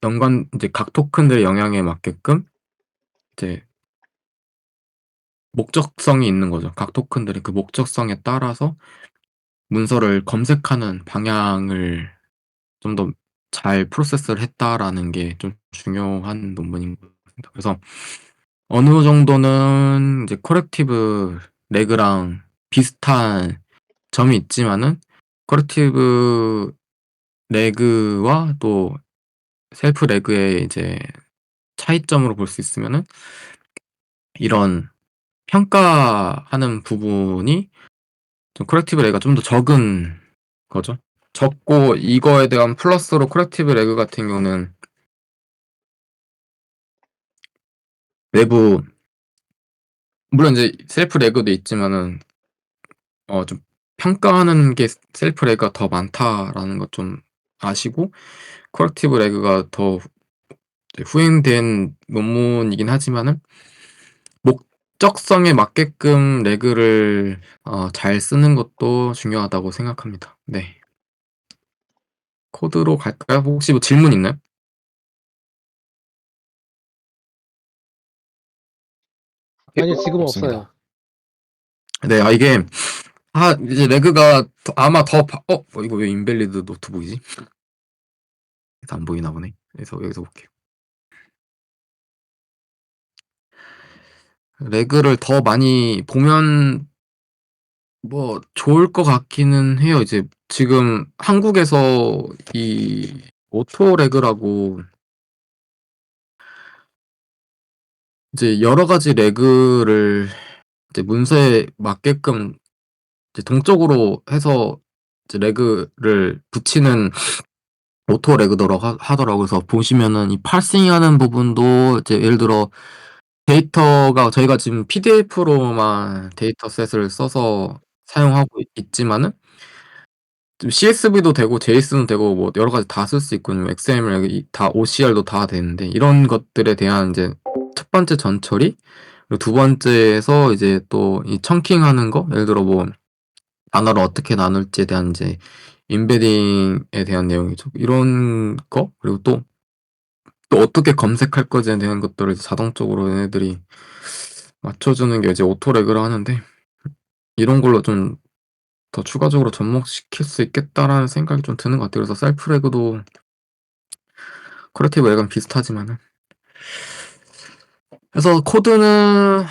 S1: 인제 각 토큰들의 영향에 맞게끔 이제 목적성이 있는 거죠. 각 토큰들이 그 목적성에 따라서 문서를 검색하는 방향을 좀 더 잘 프로세스를 했다라는 게 좀 중요한 논문인 것 같습니다. 그래서 어느 정도는 이제 커렉티브 레그랑 비슷한 점이 있지만은, 커렉티브 레그와 또 셀프 레그의 이제 차이점으로 볼 수 있으면은, 이런 평가하는 부분이 좀 커렉티브 레그가 좀 더 적은 거죠. 적고, 이거에 대한 플러스로 커렉티브 레그 같은 경우는 외부, 물론 이제 셀프 레그도 있지만은 좀 평가하는 게 셀프 레그가 더 많다라는 것 좀 아시고, 커렉티브 레그가 더 이제 후행된 논문이긴 하지만은 목적성에 맞게끔 레그를 잘 쓰는 것도 중요하다고 생각합니다. 네. 코드로 갈까요? 혹시 뭐 질문 있나요?
S2: 아니요, 지금은 없어요.
S3: 없습니다.
S1: 네. 이게 이제 레그가 아마 이거 왜 인밸리드 노트북이지? 그래서 안 보이나 보네. 그래서 여기서 볼게요. 레그를 더 많이 보면 뭐 좋을 것 같기는 해요. 이제 지금 한국에서 이 오토 레그라고 이제 여러 가지 레그를 이제 문서에 맞게끔 이제 동적으로 해서 이제 레그를 붙이는 오토 레그더라고 하더라고요. 그래서 보시면은 이 파싱하는 부분도 이제 예를 들어 데이터가 저희가 지금 PDF로만 데이터셋을 써서 사용하고 있지만은 좀 CSV도 되고 JSON도 되고 뭐 여러 가지 다 쓸 수 있거든요. XML 다 OCR도 다 되는데 이런 것들에 대한 이제 첫 번째 전처리, 그리고 두 번째에서 이제 또 이 청킹하는 거, 예를 들어 뭐 단어를 어떻게 나눌지에 대한 이제 임베딩에 대한 내용이죠. 이런 거, 그리고 또 어떻게 검색할 거지에 대한 것들을 자동적으로 얘네들이 맞춰주는 게 이제 오토레그라 하는데, 이런 걸로 좀 더 추가적으로 접목시킬 수 있겠다라는 생각이 좀 드는 것 같아요. 그래서 셀프레그도 퀄리티가 약간 비슷하지만은, 그래서 코드는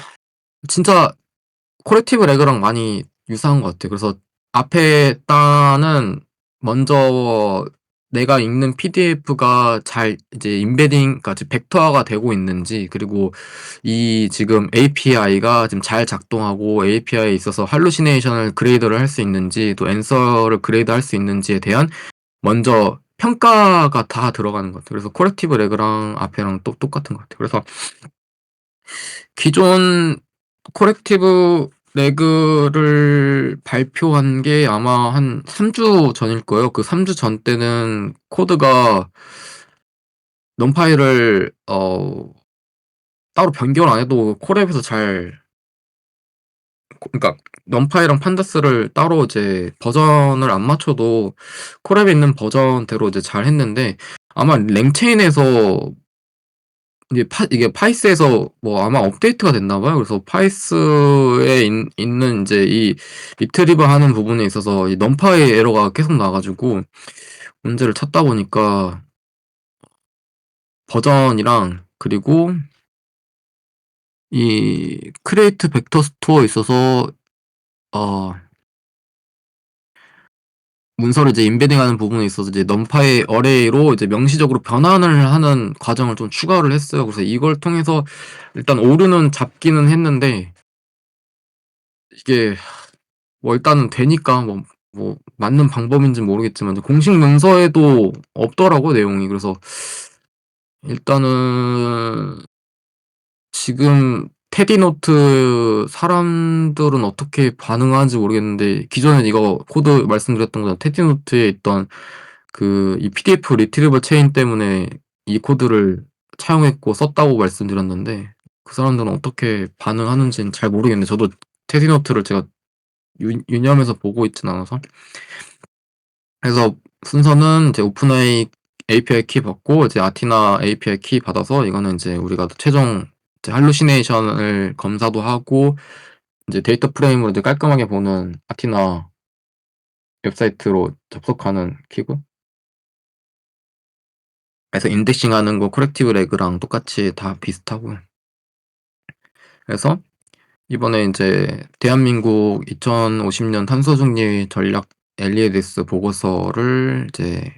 S1: 진짜 콜렉티브 레그랑 많이 유사한 것 같아요. 그래서 앞에 단은 먼저 내가 읽는 PDF가 잘 이제 그러니까 지금 벡터화가 되고 있는지, 그리고 이 지금 API가 지금 잘 작동하고 API에 있어서 할루시네이션을 그레이드를 할 수 있는지, 또 앤서를 그레이드할 수 있는지에 대한 먼저 평가가 다 들어가는 것 같아요. 그래서 콜렉티브 레그랑 앞에랑 또 똑같은 것 같아요. 그래서 기존 코렉티브 레그를 발표한 게 아마 한 3주 전일 거예요. 그 3주 전 때는 코드가 넌파이를 따로 변경을 안 해도 콜앱에서 그러니까 넌파이랑 판다스를 따로 이제 버전을 안 맞춰도 콜앱에 있는 버전대로 이제 잘 했는데, 아마 랭체인에서 이게 파이스에서 뭐 아마 업데이트가 됐나 봐요. 그래서 파이스에 있는 이제 이 리트리버 하는 부분에 있어서 이 넘파이 에러가 계속 나 가지고 문제를 찾다 보니까 버전이랑, 그리고 이 크리에이트 벡터 스토어에 있어서 어 문서를 이제 임베딩하는 부분에 있어서 이제 넘파이 어레이로 이제 명시적으로 변환을 하는 과정을 좀 추가를 했어요. 그래서 이걸 통해서 일단 오류는 잡기는 했는데, 이게 뭐 일단은 되니까 뭐 맞는 방법인지는 모르겠지만 공식 문서에도 없더라고요, 내용이. 그래서 일단은 지금 테디노트 사람들은 어떻게 반응하는지 모르겠는데, 기존에 이거 코드 말씀드렸던 것처럼 테디노트에 있던 이 PDF 리트리버 체인 때문에 이 코드를 차용했고 썼다고 말씀드렸는데, 그 사람들은 어떻게 반응하는지는 잘 모르겠는데, 저도 테디노트를 제가 유념해서 보고 있진 않아서. 그래서 순서는 이제 오픈AI API 키 받고, 이제 아티나 API 키 받아서 이거는 이제 우리가 최종 이제 할루시네이션을 검사도 하고 이제 데이터 프레임으로 이제 깔끔하게 보는 아티나 웹사이트로 접속하는 키고, 그래서 인덱싱하는 거 코렉티브 레그랑 똑같이 다 비슷하고요. 그래서 이번에 이제 대한민국 2050년 탄소 중립 전략 LEDS 보고서를 이제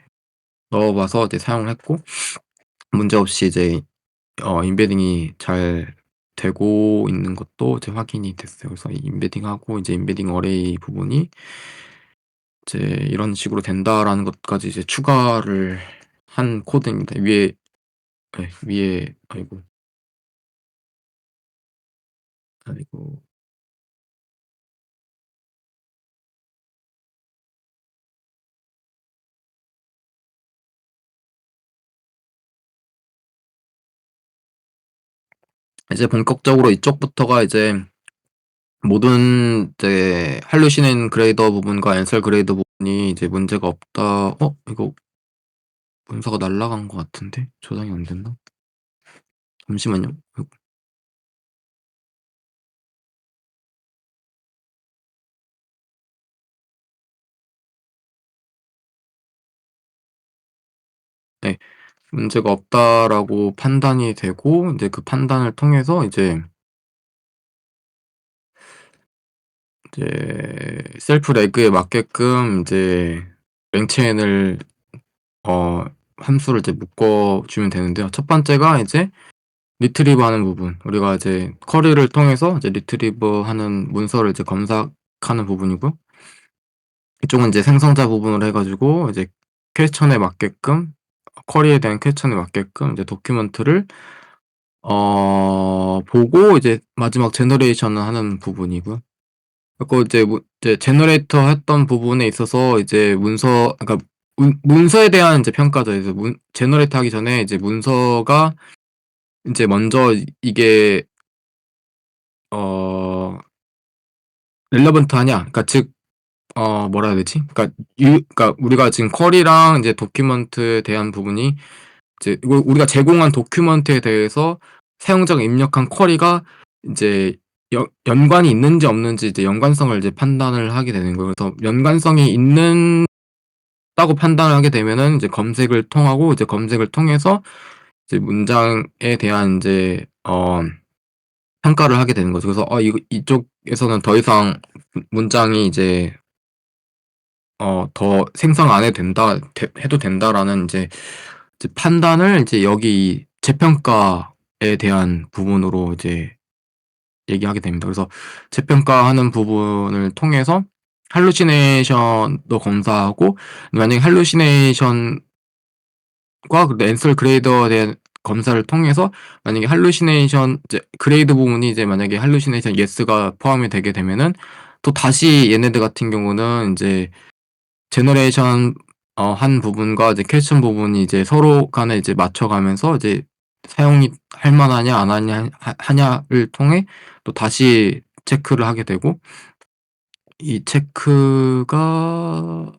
S1: 넣어봐서 이제 사용을 했고, 문제없이 이제 임베딩이 잘 되고 있는 것도 이제 확인이 됐어요. 그래서 이 임베딩하고 이제 임베딩 어레이 부분이 이제 이런 식으로 된다라는 것까지 이제 추가를 한 코드입니다. 위에 아이고. 이제 본격적으로 이쪽부터가 이제 모든 이제 할루시넨 그레이더 부분과 앤셀 그레이더 부분이 이제 문제가 없다. 이거 문서가 날아간 것 같은데 저장이 안 됐나? 잠시만요. 네. 문제가 없다라고 판단이 되고 인제 그 판단을 통해서 이제 셀프 레그에 맞게끔 인제 랭체인을 어 함수를 이제 묶어 주면 되는데요. 첫 번째가 이제 리트리브 하는 부분. 우리가 이제 쿼리를 통해서 이제 리트리브 하는 문서를 이제 검색하는 부분이고요. 이쪽은 이제 생성자 부분으로 해 가지고 이제 퀘스천에 맞게끔 쿼리에 대한 퀘스천에 맞게끔 이제 도큐먼트를 보고 이제 마지막 제너레이션을 하는 부분이고요. 그리고 이제 제너레이터 했던 부분에 있어서 이제 그러니까 문서에 대한 이제 평가죠. 이제 제너레이트 하기 전에 이제 문서가 인제 먼저 이게 어 렐러번트하냐, 그러니까 즉 뭐라 해야 되지? 그러니까 우리가 지금 쿼리랑 이제 도큐먼트에 대한 부분이 이제 이거 우리가 제공한 도큐먼트에 대해서 사용자가 입력한 쿼리가 인제 연관이 있는지 없는지 이제 연관성을 이제 판단을 하게 되는 거예요. 그래서 연관성이 있다고 판단을 하게 되면은 이제 검색을 통하고 이제 검색을 통해서 이제 문장에 대한 인제 평가를 하게 되는 거죠. 그래서 이거 이쪽에서는 더 이상 문장이 이제 더 생성 안 해도 해도 된다라는 이제 판단을 이제 여기 재평가에 대한 부분으로 이제 얘기하게 됩니다. 그래서 재평가하는 부분을 통해서 할루시네이션도 검사하고, 만약에 할루시네이션과 그 낸설 그레이더에 대한 검사를 통해서 만약에 할루시네이션 이제 그레이드 부분이 이제 만약에 할루시네이션 예스가 포함이 되게 되면은 또 다시 얘네들 같은 경우는 인제 제너레이션 한 부분과 이제 퀘스천 부분이 이제 서로 간에 이제 맞춰 가면서 이제 사용이 할 만하냐 안 하냐를 통해 또 다시 체크를 하게 되고, 이 체크가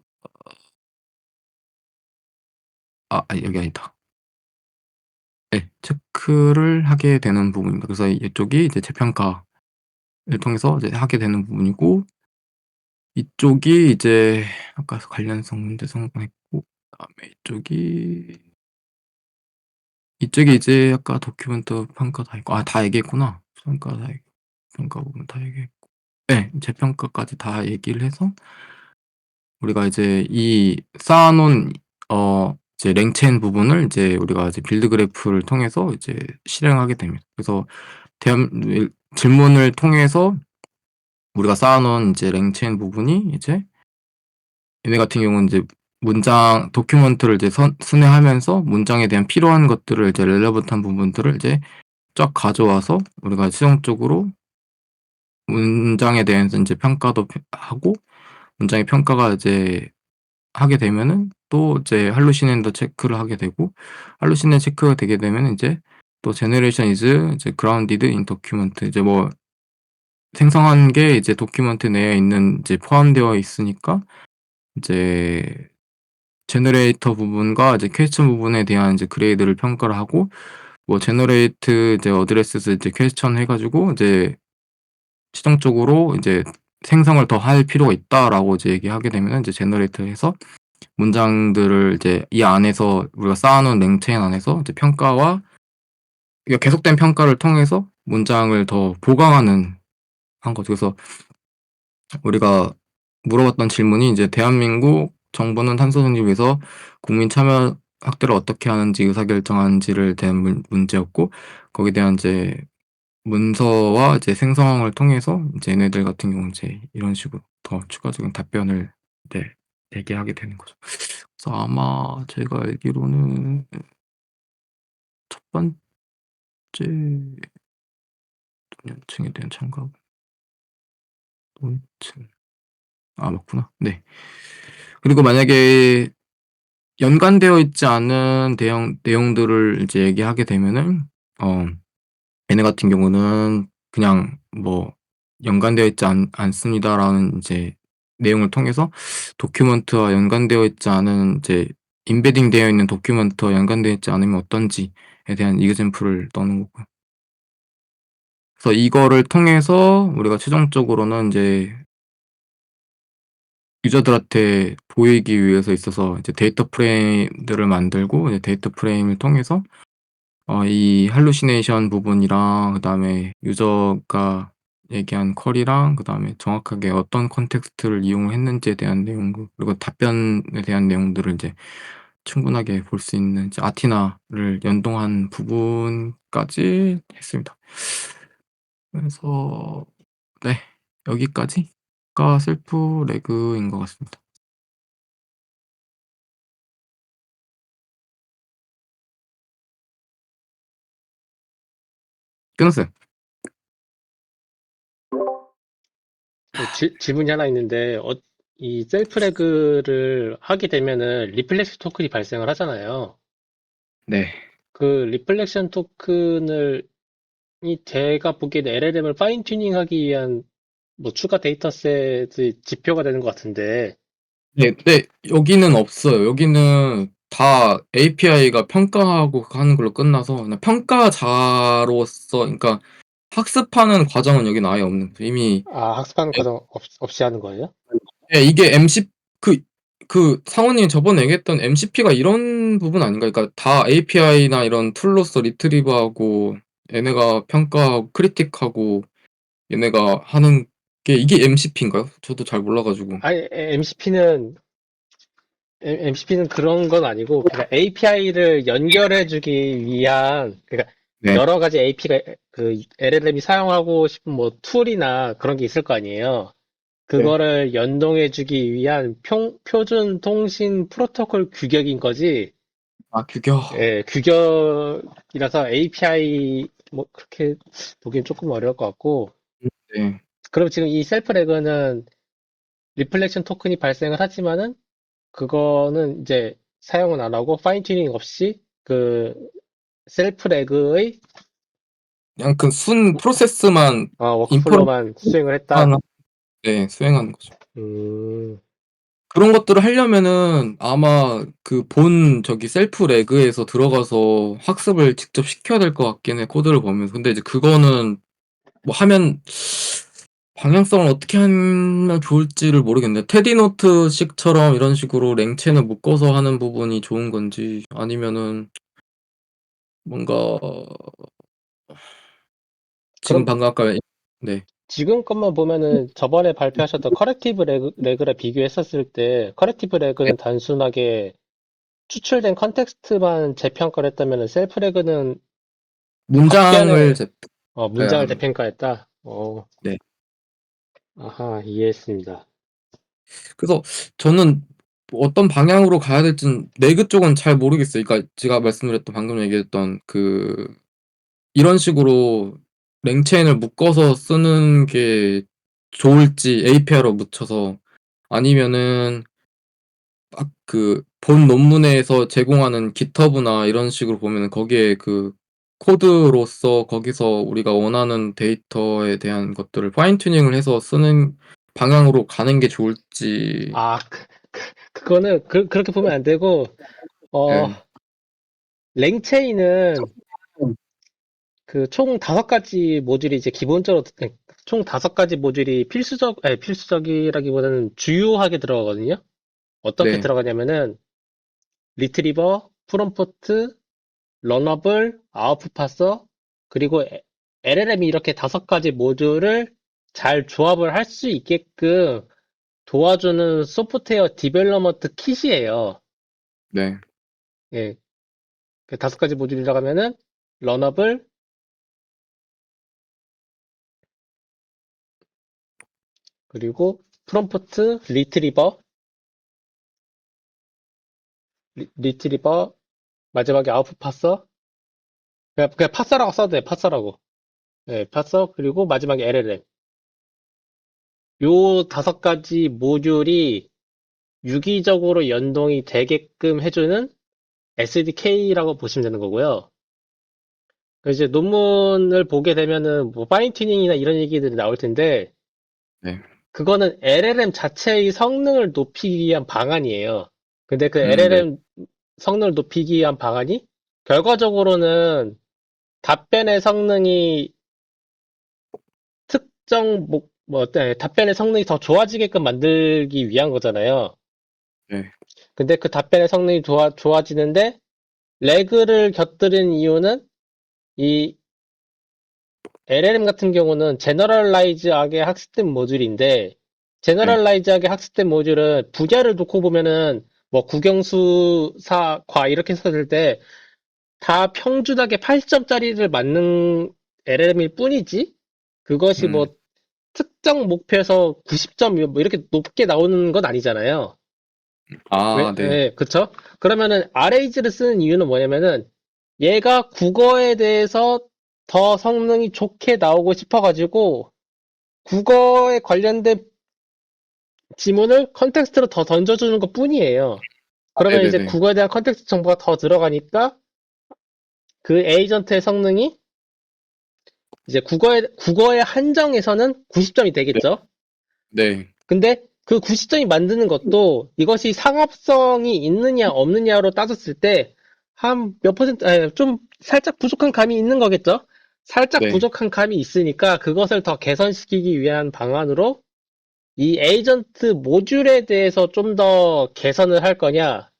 S1: 여기 아니다. 네. 체크를 하게 되는 부분입니다. 그래서 이쪽이 이제 재평가를 통해서 이제 하게 되는 부분이고, 이쪽이 이제 아까 관련성 문제 성공했고, 그다음에 이쪽이 이제 아까 도큐멘트 평가 다 했고, 다 얘기했구나. 평가 다 얘기 평가 부분 다 얘기했고, 네. 재평가까지 다 얘기를 해서 우리가 이제 이 쌓아 놓은 이제 랭체인 부분을 이제 우리가 이제 빌드 그래프를 통해서 이제 실행하게 됩니다. 그래서 대한 질문을 통해서 우리가 쌓아 놓은 이제 랭체인 부분이 이제 얘네 같은 경우는 이제 문장 도큐먼트를 이제 순회하면서 문장에 대한 필요한 것들을 이제 렐레번트한 부분들을 이제 쫙 가져와서 우리가 수용적으로 문장에 대해서 인제 평가도 하고, 문장의 평가가 이제 하게 되면은 또 이제 할루시네이션도 체크를 하게 되고, 할루시네이션 체크가 되게 되면은 인제 또 generation is 이제 grounded in document, 이제 뭐 생성한 게 이제 도큐먼트 내에 이제 포함되어 있으니까 이제 제너레이터 부분과 이제 퀘스천 부분에 대한 이제 그레이드를 평가를 하고, 뭐 제너레이트 이제 어드레스에서 이제 퀘스천 해 가지고 이제 최종적으로 이제 "생성을 더 할 필요가 있다."라고 이제 얘기하게 되면은 이제 제너레이트해서 문장들을 이제 이 안에서 우리가 쌓아 놓은 랭체인 안에서 이제 평가와 이게 계속된 평가를 통해서 문장을 더 보강하는 한 거죠. 그래서 우리가 물어봤던 질문이 이제 "대한민국 정부는 탄소 중립 위해서 국민 참여 확대를 어떻게 하는지 의사결정하는지"를 대한 문제였고, 거기에 대한 이제 문서와 이제 생성을 통해서 이제 얘네들 같은 경우는 이제 이런 식으로 더 추가적인 답변을 네 얘기하게 되는 거죠. 그래서 아마 제가 알기로는 첫 번째 연령층에 대한 참가 노인층, 맞구나. 네. 그리고 만약에 연관되어 있지 않은 내용들을 이제 얘기하게 되면은 얘네 같은 경우는 그냥 뭐 "연관되어 있지 않습니다."라는 이제 내용을 통해서 도큐먼트와 연관되어 있지 않은 이제 임베딩 되어 있는 도큐먼트와 연관되어 있지 않으면 어떤지에 대한 이그젬플을 넣는 거고요. 그래서 이거를 통해서 우리가 최종적으로는 이제 유저들한테 보이기 위해서 있어서 이제 데이터 프레임들을 만들고, 이제 데이터 프레임을 통해서 이 할루시네이션 부분이랑, 그다음에 유저가 얘기한 쿼리랑, 그다음에 정확하게 어떤 컨텍스트를 이용했는지에 대한 내용, 그리고 답변에 대한 내용들을 이제 충분하게 볼 수 있는 이제 아티나를 연동한 부분까지 했습니다. 그래서 네, 여기까지가 셀프 레그인 것 같습니다. 끊었어요.
S2: 질문이 하나 있는데, 이 셀프레그를 하게 되면은 리플렉션 토큰이 발생을 하잖아요.
S1: 네.
S2: 그 리플렉션 토큰을 제가 보기엔 LLM을 파인 튜닝하기 위한 뭐 추가 데이터셋의 지표가 되는 것 같은데,
S1: 네, 네, 여기는 없어요. 여기는 다 API가 평가하고 하는 걸로 끝나서 그냥 평가자로서, 그러니까 학습하는 과정은 여기는 아예 없는 거예요. 이미.
S2: 학습하는 과정 없이 하는 거예요?
S1: 네, 이게 MC 그 상원님이 저번에 얘기했던 MCP가 이런 부분 아닌가요? 그러니까 다 API나 이런 툴로서 리트리브하고, 얘네가 평가하고 크리틱하고, 얘네가 하는 게 이게 MCP인가요? 저도 잘 몰라가지고.
S2: 아니, MCP는 그런 건 아니고, 그러니까 API를 연결해주기 위한, 그러니까
S1: 네,
S2: 여러 가지 AP가, 그 LLM이 사용하고 싶은 뭐 툴이나 그런 게 있을 거 아니에요.
S1: 네.
S2: 그거를 연동해주기 위한 표준 통신 프로토콜 규격인 거지.
S1: 아, 규격.
S2: 예, 규격이라서 API 뭐 그렇게 보기엔 조금 어려울 것 같고.
S1: 네.
S2: 그럼 지금 이 셀프 레그는 리플렉션 토큰이 발생을 하지만은 그거는 이제 사용은 안 하고 파인 튜닝 없이 그 셀프 레그의
S1: 그냥 그 프로세스만 인포레이션만,
S2: 워크플로우만 수행을 했다.
S1: 네, 수행하는 거죠.
S2: 음,
S1: 그런 것들을 하려면은 아마 그 저기 셀프 레그에서 들어가서 학습을 직접 시켜야 될 것 같긴 해, 코드를 보면서. 근데 이제 그거는 뭐 하면 방향성을 어떻게 하면 좋을지를 모르겠는데, 테디노트식처럼 이런 식으로 랭체는 묶어서 하는 부분이 좋은 건지, 아니면은 뭔가 지금
S2: 그럼
S1: 방금 아까. 네,
S2: 지금 것만 보면은 저번에 발표하셨던 커렉티브 레그랑 비교했었을 때 커렉티브
S1: 네.
S2: 레그는 단순하게 추출된 컨텍스트만 재평가를 했다면 셀프 레그는
S1: 문장을
S2: 확변을 문장을
S1: 한.
S2: 재평가했다.
S1: 네.
S2: 아하, 이해했습니다.
S1: 그래서 저는 뭐 어떤 방향으로 가야 될지는 레그 쪽은 잘 모르겠어요. 그러니까 제가 말씀드렸던, 방금 얘기했던 이런 식으로 랭체인을 묶어서 쓰는 게 좋을지, API로 묻혀서, 아니면은 본 논문에서 제공하는 GitHub나 이런 식으로 보면은 거기에 그 코드로서 거기서 우리가 원하는 데이터에 대한 것들을 파인 튜닝을 해서 쓰는 방향으로 가는 게 좋을지.
S2: 아, 그거는 그렇게 보면 안 되고, 어,
S1: 네.
S2: 랭체인은 그 총 5가지 모듈이 이제 기본적으로, 총 5가지 모듈이 필수적이라기보다는 주요하게 들어가거든요. 어떻게
S1: 네.
S2: 들어가냐면은, 리트리버, 프롬프트, 러너블, 아웃풋 파서, 그리고 LLM이 이렇게 5가지 모듈을 잘 조합을 할 수 있게끔 도와주는 소프트웨어 디벨로먼트 킷이에요.
S1: 네.
S2: 예, 그 5가지 모듈이라고 하면은 러너블, 그리고 프롬프트, 리트리버, 마지막에 아웃풋 파서. 그냥 파서라고 써도 돼, 파서라고. 예, 파서, 그리고 마지막에 LLM. 요 5가지 모듈이 유기적으로 연동이 되게끔 해주는 SDK라고 보시면 되는 거고요. 이제 논문을 보게 되면은 뭐 파인 튜닝이나 이런 얘기들이 나올 텐데,
S1: 네.
S2: 그거는 LLM 자체의 성능을 높이기 위한 방안이에요. 근데 그
S1: 네.
S2: LLM 성능을 높이기 위한 방안이 결과적으로는 답변의 성능이 답변의 성능이 더 좋아지게끔 만들기 위한 거잖아요.
S1: 네.
S2: 근데 그 답변의 성능이 좋아지는데 레그를 곁들인 이유는 이 LLM 같은 경우는 제너럴라이즈하게 학습된 모듈인데
S1: 네.
S2: 제너럴라이즈하게 학습된 모듈은 분야를 놓고 보면은 뭐 국영수사 과 이렇게 썼을 때 다 평준하게 80점짜리를 맞는 LLM일 뿐이지 그것이 뭐
S1: 음.
S2: 특정 목표에서 90점 뭐 이렇게 높게 나오는 건 아니잖아요.
S1: 아, 네.
S2: 그쵸? 그러면은 RAG를 쓰는 이유는 뭐냐면은 얘가 국어에 대해서 더 성능이 좋게 나오고 싶어가지고 국어에 관련된 지문을 컨텍스트로 더 던져주는 것 뿐이에요.
S1: 아,
S2: 그러면 이제
S1: 네네네.
S2: 국어에 대한 컨텍스트 정보가 더 들어가니까 그 에이전트의 성능이 이제 국어의 한정에서는 90점이
S1: 네.
S2: 되겠죠?
S1: 네.
S2: 근데 그 90점이 만드는 것도 이것이 상업성이 있느냐 없느냐로 따졌을 때 한 몇 퍼센트, 좀 살짝 부족한 감이 있는 거겠죠? 살짝
S1: 네.
S2: 부족한 감이 있으니까 그것을 더 개선시키기 위한 방안으로 이 에이전트 모듈에 대해서 좀 더 개선을 할 거냐?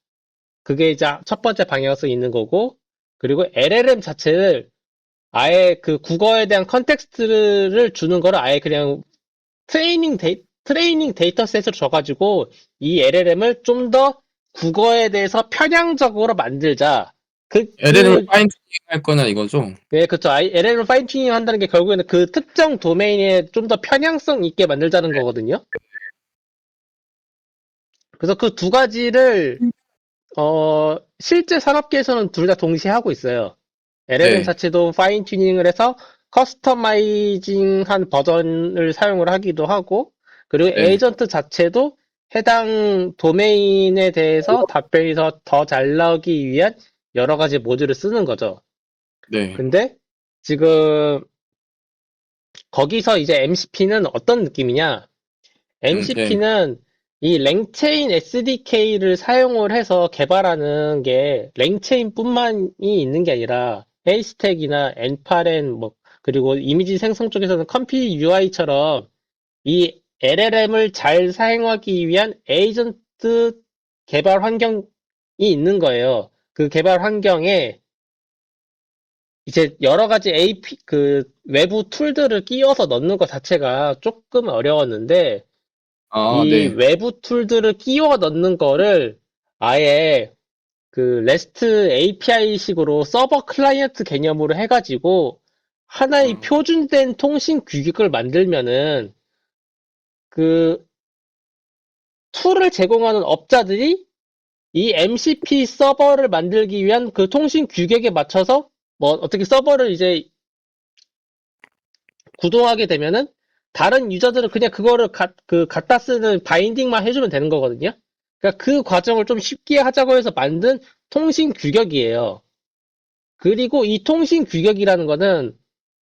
S2: 그게 이제 첫 번째 방향성이 있는 거고, 그리고 LLM 자체를 아예 그 국어에 대한 컨텍스트를 주는 거를 아예 그냥 트레이닝 데이터셋으로 줘가지고 이 LLM을 좀 더 국어에 대해서 편향적으로 만들자.
S1: LLM을 파인 튜닝 할 거냐 이거죠?
S2: 네, 그쵸. LLM 파인 튜닝 한다는 게 결국에는 그 특정 도메인에 좀 더 편향성 있게 만들자는 거거든요. 그래서 그 두 가지를 실제 산업계에서는 둘 다 동시에 하고 있어요. LLM
S1: 네.
S2: 자체도 파인 튜닝을 해서 커스터마이징한 버전을 사용을 하기도 하고, 그리고
S1: 네.
S2: 에이전트 자체도 해당 도메인에 대해서 답변이 더 잘 나오기 위한 여러 가지 모듈을 쓰는 거죠.
S1: 네.
S2: 근데 지금 거기서 이제 MCP는 어떤 느낌이냐?
S1: 네.
S2: MCP는 이 랭체인 SDK를 사용을 해서 개발하는 게 랭체인뿐만이 있는 게 아니라 헤이스택이나 엔파렌 뭐 그리고 이미지 생성 쪽에서는 컴피 UI처럼 이 LLM을 잘 사용하기 위한 에이전트 개발 환경이 있는 거예요. 그 개발 환경에 이제 여러 가지 그 외부 툴들을 끼워서 넣는 것 자체가 조금 어려웠는데
S1: 아,
S2: 이
S1: 네.
S2: 외부 툴들을 끼워 넣는 거를 아예 그 REST API 식으로 서버 클라이언트 개념으로 해가지고 하나의
S1: 아,
S2: 표준된 통신 규격을 만들면은 그 툴을 제공하는 업자들이 이 MCP 서버를 만들기 위한 그 통신 규격에 맞춰서 뭐 어떻게 서버를 이제 구동하게 되면은 다른 유저들은 그냥 그거를 갖다 쓰는 바인딩만 해주면 되는 거거든요. 그러니까 그 과정을 좀 쉽게 하자고 해서 만든 통신 규격이에요. 그리고 이 통신 규격이라는 거는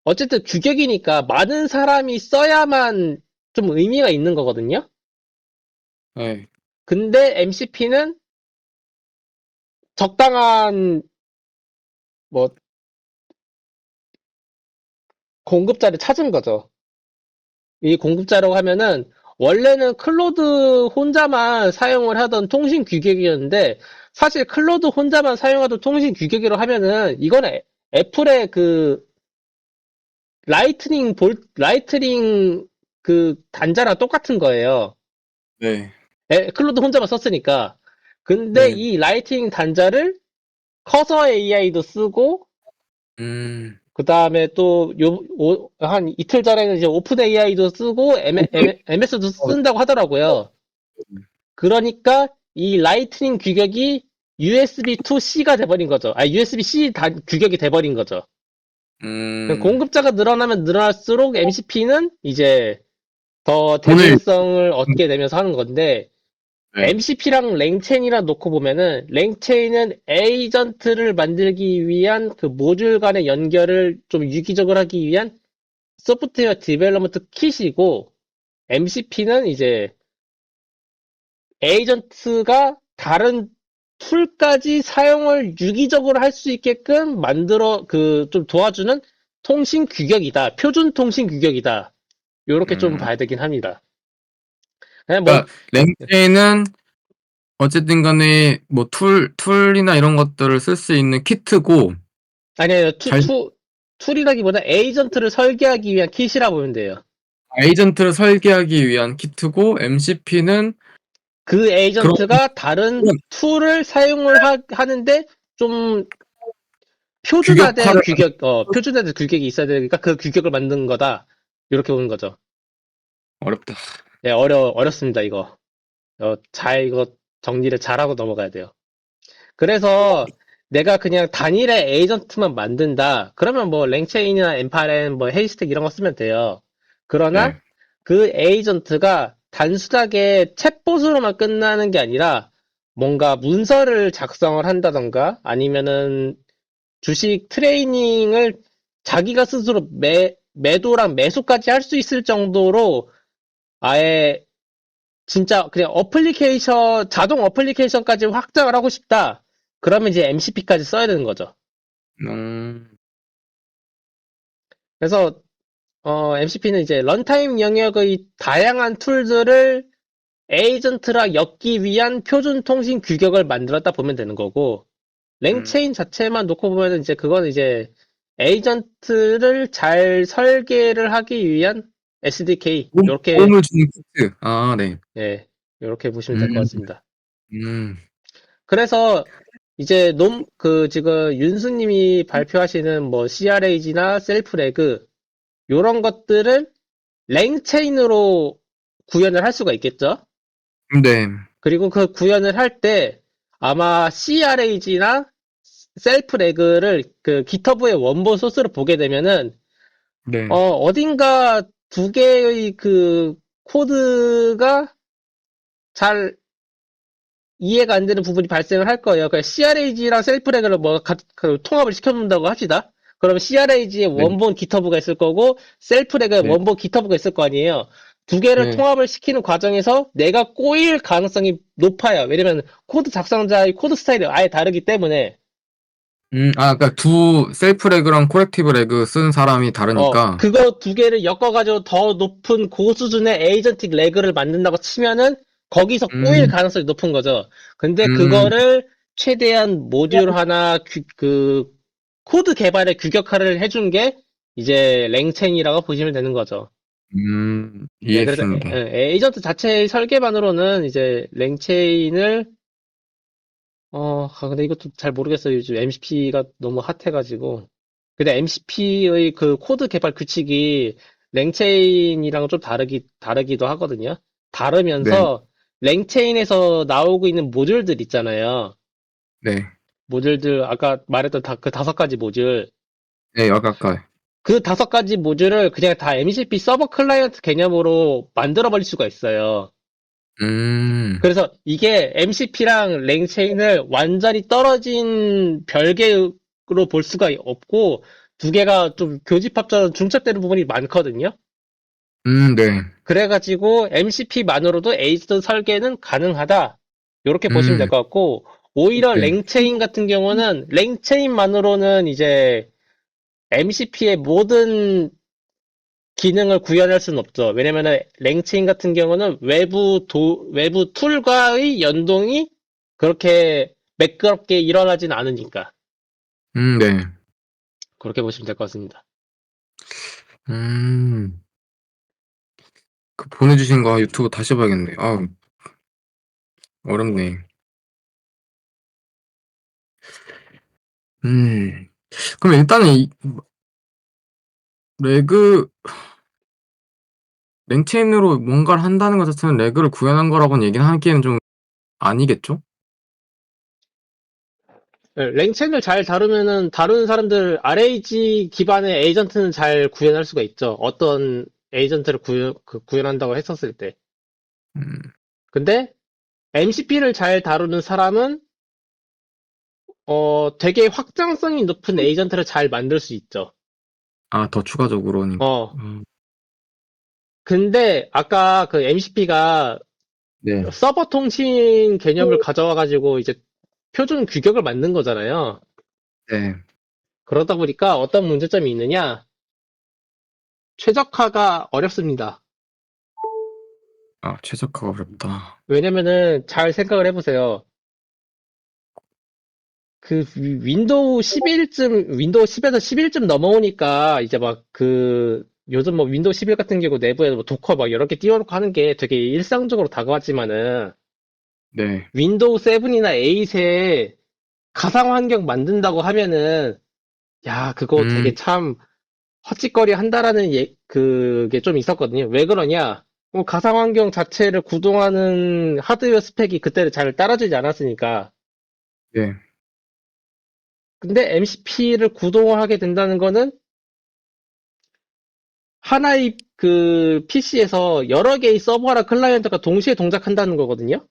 S2: 어쨌든 규격이니까 많은 사람이 써야만 좀 의미가 있는 거거든요.
S1: 네.
S2: 근데 MCP는 적당한 뭐 공급자를 찾은 거죠. 이 공급자라고 하면은 원래는 클로드 혼자만 사용을 하던 통신 규격이었는데 사실 클로드 혼자만 사용하던 통신 규격이라고 하면은 이건 애플의 그 라이트닝 그 단자랑 똑같은 거예요.
S1: 네.
S2: 클로드 혼자만 썼으니까. 근데
S1: 네.
S2: 이 라이트닝 단자를 커서 AI도 쓰고
S1: 음.
S2: 그 다음에 또 한 이틀 전에는 이제 오픈 AI도 쓰고 MS도 쓴다고 하더라고요. 그러니까 이 라이트닝 규격이 USB 2C가 돼버린 거죠. USB-C 규격이 돼버린 거죠.
S1: 음.
S2: 공급자가 늘어나면 늘어날수록 MCP는 이제 더
S1: 돈을
S2: 대중성을 얻게 되면서 하는 건데
S1: 네.
S2: MCP랑 랭체인이랑 놓고 보면은 랭체인은 에이전트를 만들기 위한 그 모듈 간의 연결을 좀 유기적으로 하기 위한 소프트웨어 디벨로먼트 킷이고 MCP는 이제 에이전트가 다른 툴까지 사용을 유기적으로 할 수 있게끔 만들어 좀 도와주는 통신 규격이다. 표준 통신 규격이다. 요렇게 좀
S1: 음.
S2: 봐야 되긴 합니다. 그냥 뭐
S1: 그러니까 랭체인은 어쨌든 간에 뭐 툴이나 이런 것들을 쓸 수 있는 키트고
S2: 아니에요.
S1: 잘
S2: 툴이라기보다 에이전트를 설계하기 위한 킷이라 보면 돼요.
S1: 에이전트를 설계하기 위한 키트고 MCP는
S2: 그
S1: 그런
S2: 에이전트가 다른 툴을 사용을 하는데 좀 표준화된
S1: 규격화를
S2: 표준화된 규격이 있어야 되니까 그 규격을 만든 거다. 이렇게 보는 거죠.
S1: 어렵다.
S2: 네, 어렵습니다, 이거. 이거 정리를 잘하고 넘어가야 돼요. 그래서 내가 그냥 단일의 에이전트만 만든다. 그러면 뭐 랭체인이나 엠파렌, 뭐 헤이스택 이런 거 쓰면 돼요. 그러나
S1: 네.
S2: 그 에이전트가 단순하게 챗봇으로만 끝나는 게 아니라 뭔가 문서를 작성을 한다던가 아니면은 주식 트레이닝을 자기가 스스로 매도랑 매수까지 할 수 있을 정도로 아예 진짜 그냥 자동 어플리케이션까지 확장을 하고 싶다. 그러면 이제 MCP까지 써야 되는 거죠.
S1: 음.
S2: 그래서 MCP는 이제 런타임 영역의 다양한 툴들을 에이전트랑 엮기 위한 표준 통신 규격을 만들었다 보면 되는 거고,
S1: 음.
S2: 랭체인 자체만 놓고 보면 이제 그건 이제 에이전트를 잘 설계를 하기 위한 SDK 요렇게
S1: 도움을 주는 키트. 아 네.
S2: 예 요렇게 보시면 될 것
S1: 음.
S2: 같습니다.
S1: 음.
S2: 그래서 이제 지금 윤수님이 발표하시는 뭐 CRAG나 셀프레그 요런 것들은 랭체인으로 구현을 할 수가 있겠죠.
S1: 네.
S2: 그리고 그 구현을 할 때 아마 CRAG나 셀프레그를 그 GitHub의 원본 소스를 보게 되면은
S1: 네.
S2: 어딘가 두 개의 그 코드가 잘 이해가 안 되는 부분이 발생을 할 거예요. 그러니까 CRAG랑 셀프레그를 통합을 시켜놓는다고 합시다. 그러면 CRAG의
S1: 네.
S2: 원본 GitHub가 있을 거고 셀프레그의
S1: 네.
S2: 원본 GitHub가 있을 거 아니에요. 두 개를
S1: 네.
S2: 통합을 시키는 과정에서 내가 꼬일 가능성이 높아요. 왜냐면 코드 작성자의 코드 스타일이 아예 다르기 때문에
S1: 그러니까 두 셀프 레그랑 코렉티브 레그 쓴 사람이 다르니까.
S2: 그거 두 개를 엮어가지고 더 높은 고수준의 에이전틱 레그를 만든다고 치면은 거기서 꼬일
S1: 음.
S2: 가능성이 높은 거죠. 근데
S1: 음.
S2: 그거를 최대한 모듈 하나 코드 개발에 규격화를 해준 게 이제 랭첸이라고 보시면 되는 거죠. 네, 그래서
S1: 이해했습니다.
S2: 에이전트 자체의 설계만으로는 이제 랭체인을 근데 이것도 잘 모르겠어요. 요즘 MCP가 너무 핫해가지고. 근데 MCP의 그 코드 개발 규칙이 랭체인이랑 좀 다르기도 하거든요.
S1: 네.
S2: 다르면서 랭체인에서 나오고 있는 모듈들 있잖아요.
S1: 네.
S2: 모듈들, 아까 말했던 그 5가지 모듈.
S1: 네. 아까까.
S2: 그 5가지 모듈을 그냥 다 MCP 서버 클라이언트 개념으로 만들어버릴 수가 있어요.
S1: 음.
S2: 그래서 이게 MCP랑 랭체인을 완전히 떨어진 별개로 볼 수가 없고 두 개가 좀 교집합처럼 중첩되는 부분이 많거든요.
S1: 네.
S2: 그래가지고 MCP만으로도 에이전 설계는 가능하다. 이렇게 보시면 될
S1: 음.
S2: 것 같고 오히려
S1: 네.
S2: 랭체인 같은 경우는 랭체인만으로는 이제 MCP의 모든 기능을 구현할 수는 없죠. 왜냐면은 랭체인 같은 경우는 외부 툴과의 연동이 그렇게 매끄럽게 일어나진 않으니까.
S1: 네.
S2: 그렇게 보시면 될 것 같습니다.
S1: 음. 그 보내주신 거 유튜브 다시 봐야겠네. 어렵네. 음. 그럼 일단은 이 레그 랭체인으로 뭔가를 한다는 것 자체는 레그를 구현한 거라고는 얘기는 하기에는 좀 아니겠죠?
S2: 네, 랭체인을 잘 다루면은 다루는 사람들 RAG 기반의 에이전트는 잘 구현할 수가 있죠. 어떤 에이전트를 구현한다고 했었을 때.
S1: 음.
S2: 근데 MCP를 잘 다루는 사람은 되게 확장성이 높은 에이전트를 잘 만들 수 있죠.
S1: 더 추가적으로는.
S2: 어,
S1: 음.
S2: 근데 아까 그 MCP가
S1: 네.
S2: 서버 통신 개념을 가져와가지고 이제 표준 규격을 만든 거잖아요.
S1: 네.
S2: 그러다 보니까 어떤 문제점이 있느냐? 최적화가 어렵습니다.
S1: 아, 최적화가 어렵다.
S2: 왜냐면은 잘 생각을 해보세요. 그 윈도우 11쯤, 윈도우 10에서 11쯤 넘어오니까 이제 막 그 요즘 뭐 윈도우 11 같은 경우 내부에 뭐 도커 막 여러 개 띄워놓고 하는 게 되게 일상적으로 다가왔지만은
S1: 네.
S2: 윈도우 7이나 8에 가상 환경 만든다고 하면은 야, 그거 되게
S1: 음,
S2: 참 헛짓거리 한다라는 그게 좀 있었거든요. 왜 그러냐? 가상 환경 자체를 구동하는 하드웨어 스펙이 그때를 잘 따라주지 않았으니까.
S1: 네.
S2: 근데 MCP를 구동을 하게 된다는 거는 하나의 그 PC에서 여러 개의 서버랑 클라이언트가 동시에 동작한다는 거거든요.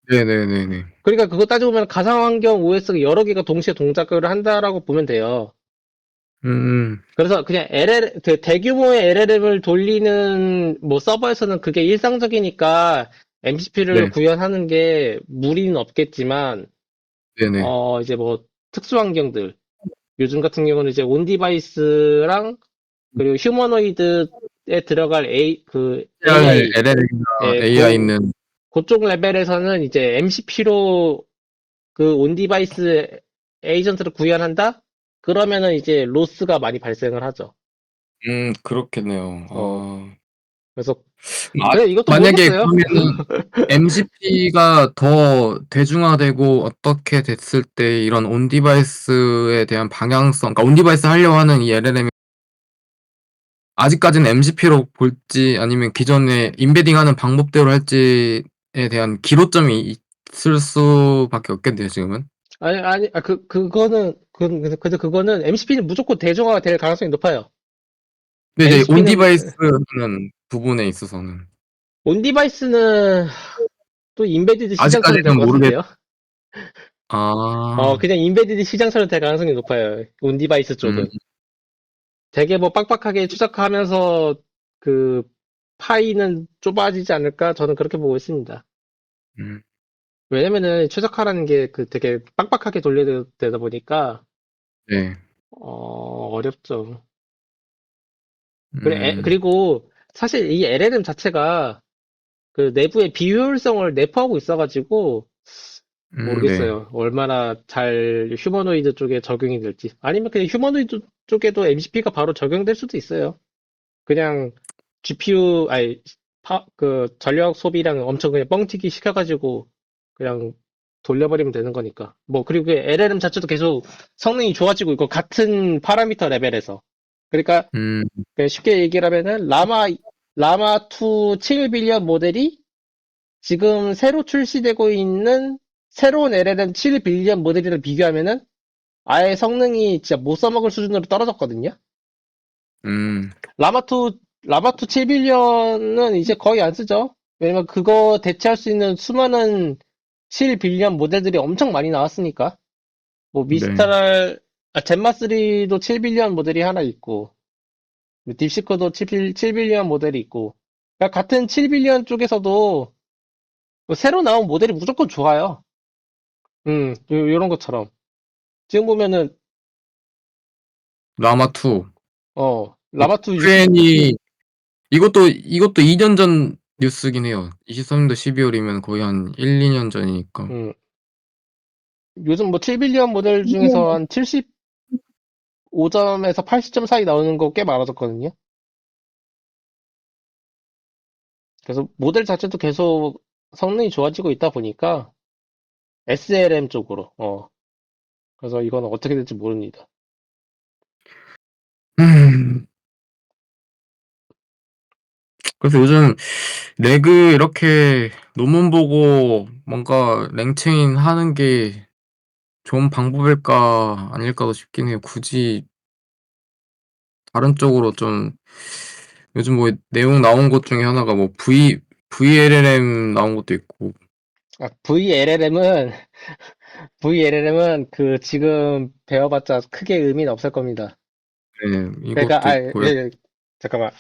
S1: 네네네네.
S2: 그러니까 그거 따지고 보면 가상환경 OS가 여러 개가 동시에 동작을 한다라고 보면 돼요.
S1: 음,
S2: 그래서 그냥 그 대규모의 LLM을 돌리는 뭐 서버에서는 그게 일상적이니까 MCP를
S1: 네.
S2: 구현하는 게 무리는 없겠지만,
S1: 네네.
S2: 이제 뭐 특수 환경들, 요즘 같은 경우는 이제 온 디바이스랑 그리고 휴머노이드에 들어갈 AI,
S1: LLM이나
S2: 예,
S1: AI는,
S2: 그쪽 레벨에서는 이제 MCP로 그 온 디바이스 에이전트를 구현한다? 그러면은 이제 로스가 많이 발생을 하죠.
S1: 그렇겠네요.
S2: 어,
S1: 아,
S2: 그래서,
S1: 마,
S2: 그래, 이것도
S1: 만약에
S2: 모르겠어요.
S1: 그러면은 MCP가 더 대중화되고 어떻게 됐을 때 이런 온디바이스에 대한 방향성, 그러니까 온디바이스 하려고 하는 이 LLM이 아직까지는 MCP로 볼지 아니면 기존에 인베딩하는 방법대로 할지에 대한 기로점이 있을 수밖에 없겠네요, 지금은.
S2: 아니, 그거는 MCP는 무조건 대중화가 될 가능성이 높아요.
S1: 근데 이제
S2: MCP는,
S1: 온디바이스 하는 부분에 있어서는
S2: 온 디바이스는 또 인베디드 시장처럼 될
S1: 아직까지는
S2: 것 같은데요?
S1: 아,
S2: 그냥 인베디드 시장처럼 될 가능성이 높아요. 온 디바이스
S1: 음,
S2: 쪽은. 되게 뭐 빡빡하게 추적하면서 그 파이는 좁아지지 않을까? 저는 그렇게 보고 있습니다.
S1: 음,
S2: 왜냐면은 최적화라는 게 그 되게 빡빡하게 돌려야 되다 보니까
S1: 네,
S2: 어렵죠.
S1: 음,
S2: 그리고 사실 이 LLM 자체가 그 내부의 비효율성을 내포하고 있어가지고
S1: 네,
S2: 모르겠어요. 얼마나 잘 휴머노이드 쪽에 적용이 될지. 아니면 그냥 휴머노이드 쪽에도 MCP가 바로 적용될 수도 있어요. 그냥 GPU, 아니, 그 전력 소비량 엄청 그냥 뻥튀기 시켜가지고 그냥 돌려버리면 되는 거니까. 뭐, 그리고 그 LLM 자체도 계속 성능이 좋아지고 있고, 같은 파라미터 레벨에서. 그러니까,
S1: 음,
S2: 그냥 쉽게 얘기를 하면은, 라마2 7빌리언 모델이 지금 새로 출시되고 있는 새로운 LLM 7빌리언 모델이랑 비교하면은, 아예 성능이 진짜 못 써먹을 수준으로 떨어졌거든요.
S1: 음,
S2: 라마2, 라마2 7빌리언은 이제 거의 안 쓰죠. 왜냐면 그거 대체할 수 있는 수많은 7빌리언 모델들이 엄청 많이 나왔으니까. 뭐
S1: 네,
S2: 젠마3도 7빌리언 모델이 하나 있고, 딥시커도 7빌리언 모델이 있고. 그러니까 같은 7빌리언 쪽에서도 뭐 새로 나온 모델이 무조건 좋아요. 요런 것처럼. 지금 보면은,
S1: 라마2.
S2: 라마2
S1: 우크레인이 이것도 2년 전 뉴스긴 해요. 23년도 12월이면 거의 한 1, 2년 전이니까.
S2: 음, 요즘 뭐 7빌리언 모델 중에서 한 75점에서 80점 사이 나오는 거 꽤 많아졌거든요. 그래서 모델 자체도 계속 성능이 좋아지고 있다 보니까 SLM 쪽으로. 그래서 이건 어떻게 될지 모릅니다.
S1: 음, 그래서 요즘 레그 이렇게 논문 보고 뭔가 랭칭 하는 게 좋은 방법일까 아닐까도 싶긴 해요. 굳이 다른 쪽으로 좀 요즘 뭐 내용 나온 것 중에 하나가 뭐 VLLM 나온 것도 있고.
S2: VLLM은 그 지금 배워봤자 크게 의미는 없을 겁니다.
S1: 네,
S2: 그러니까
S1: 이것도 있고요.
S2: 잠깐만.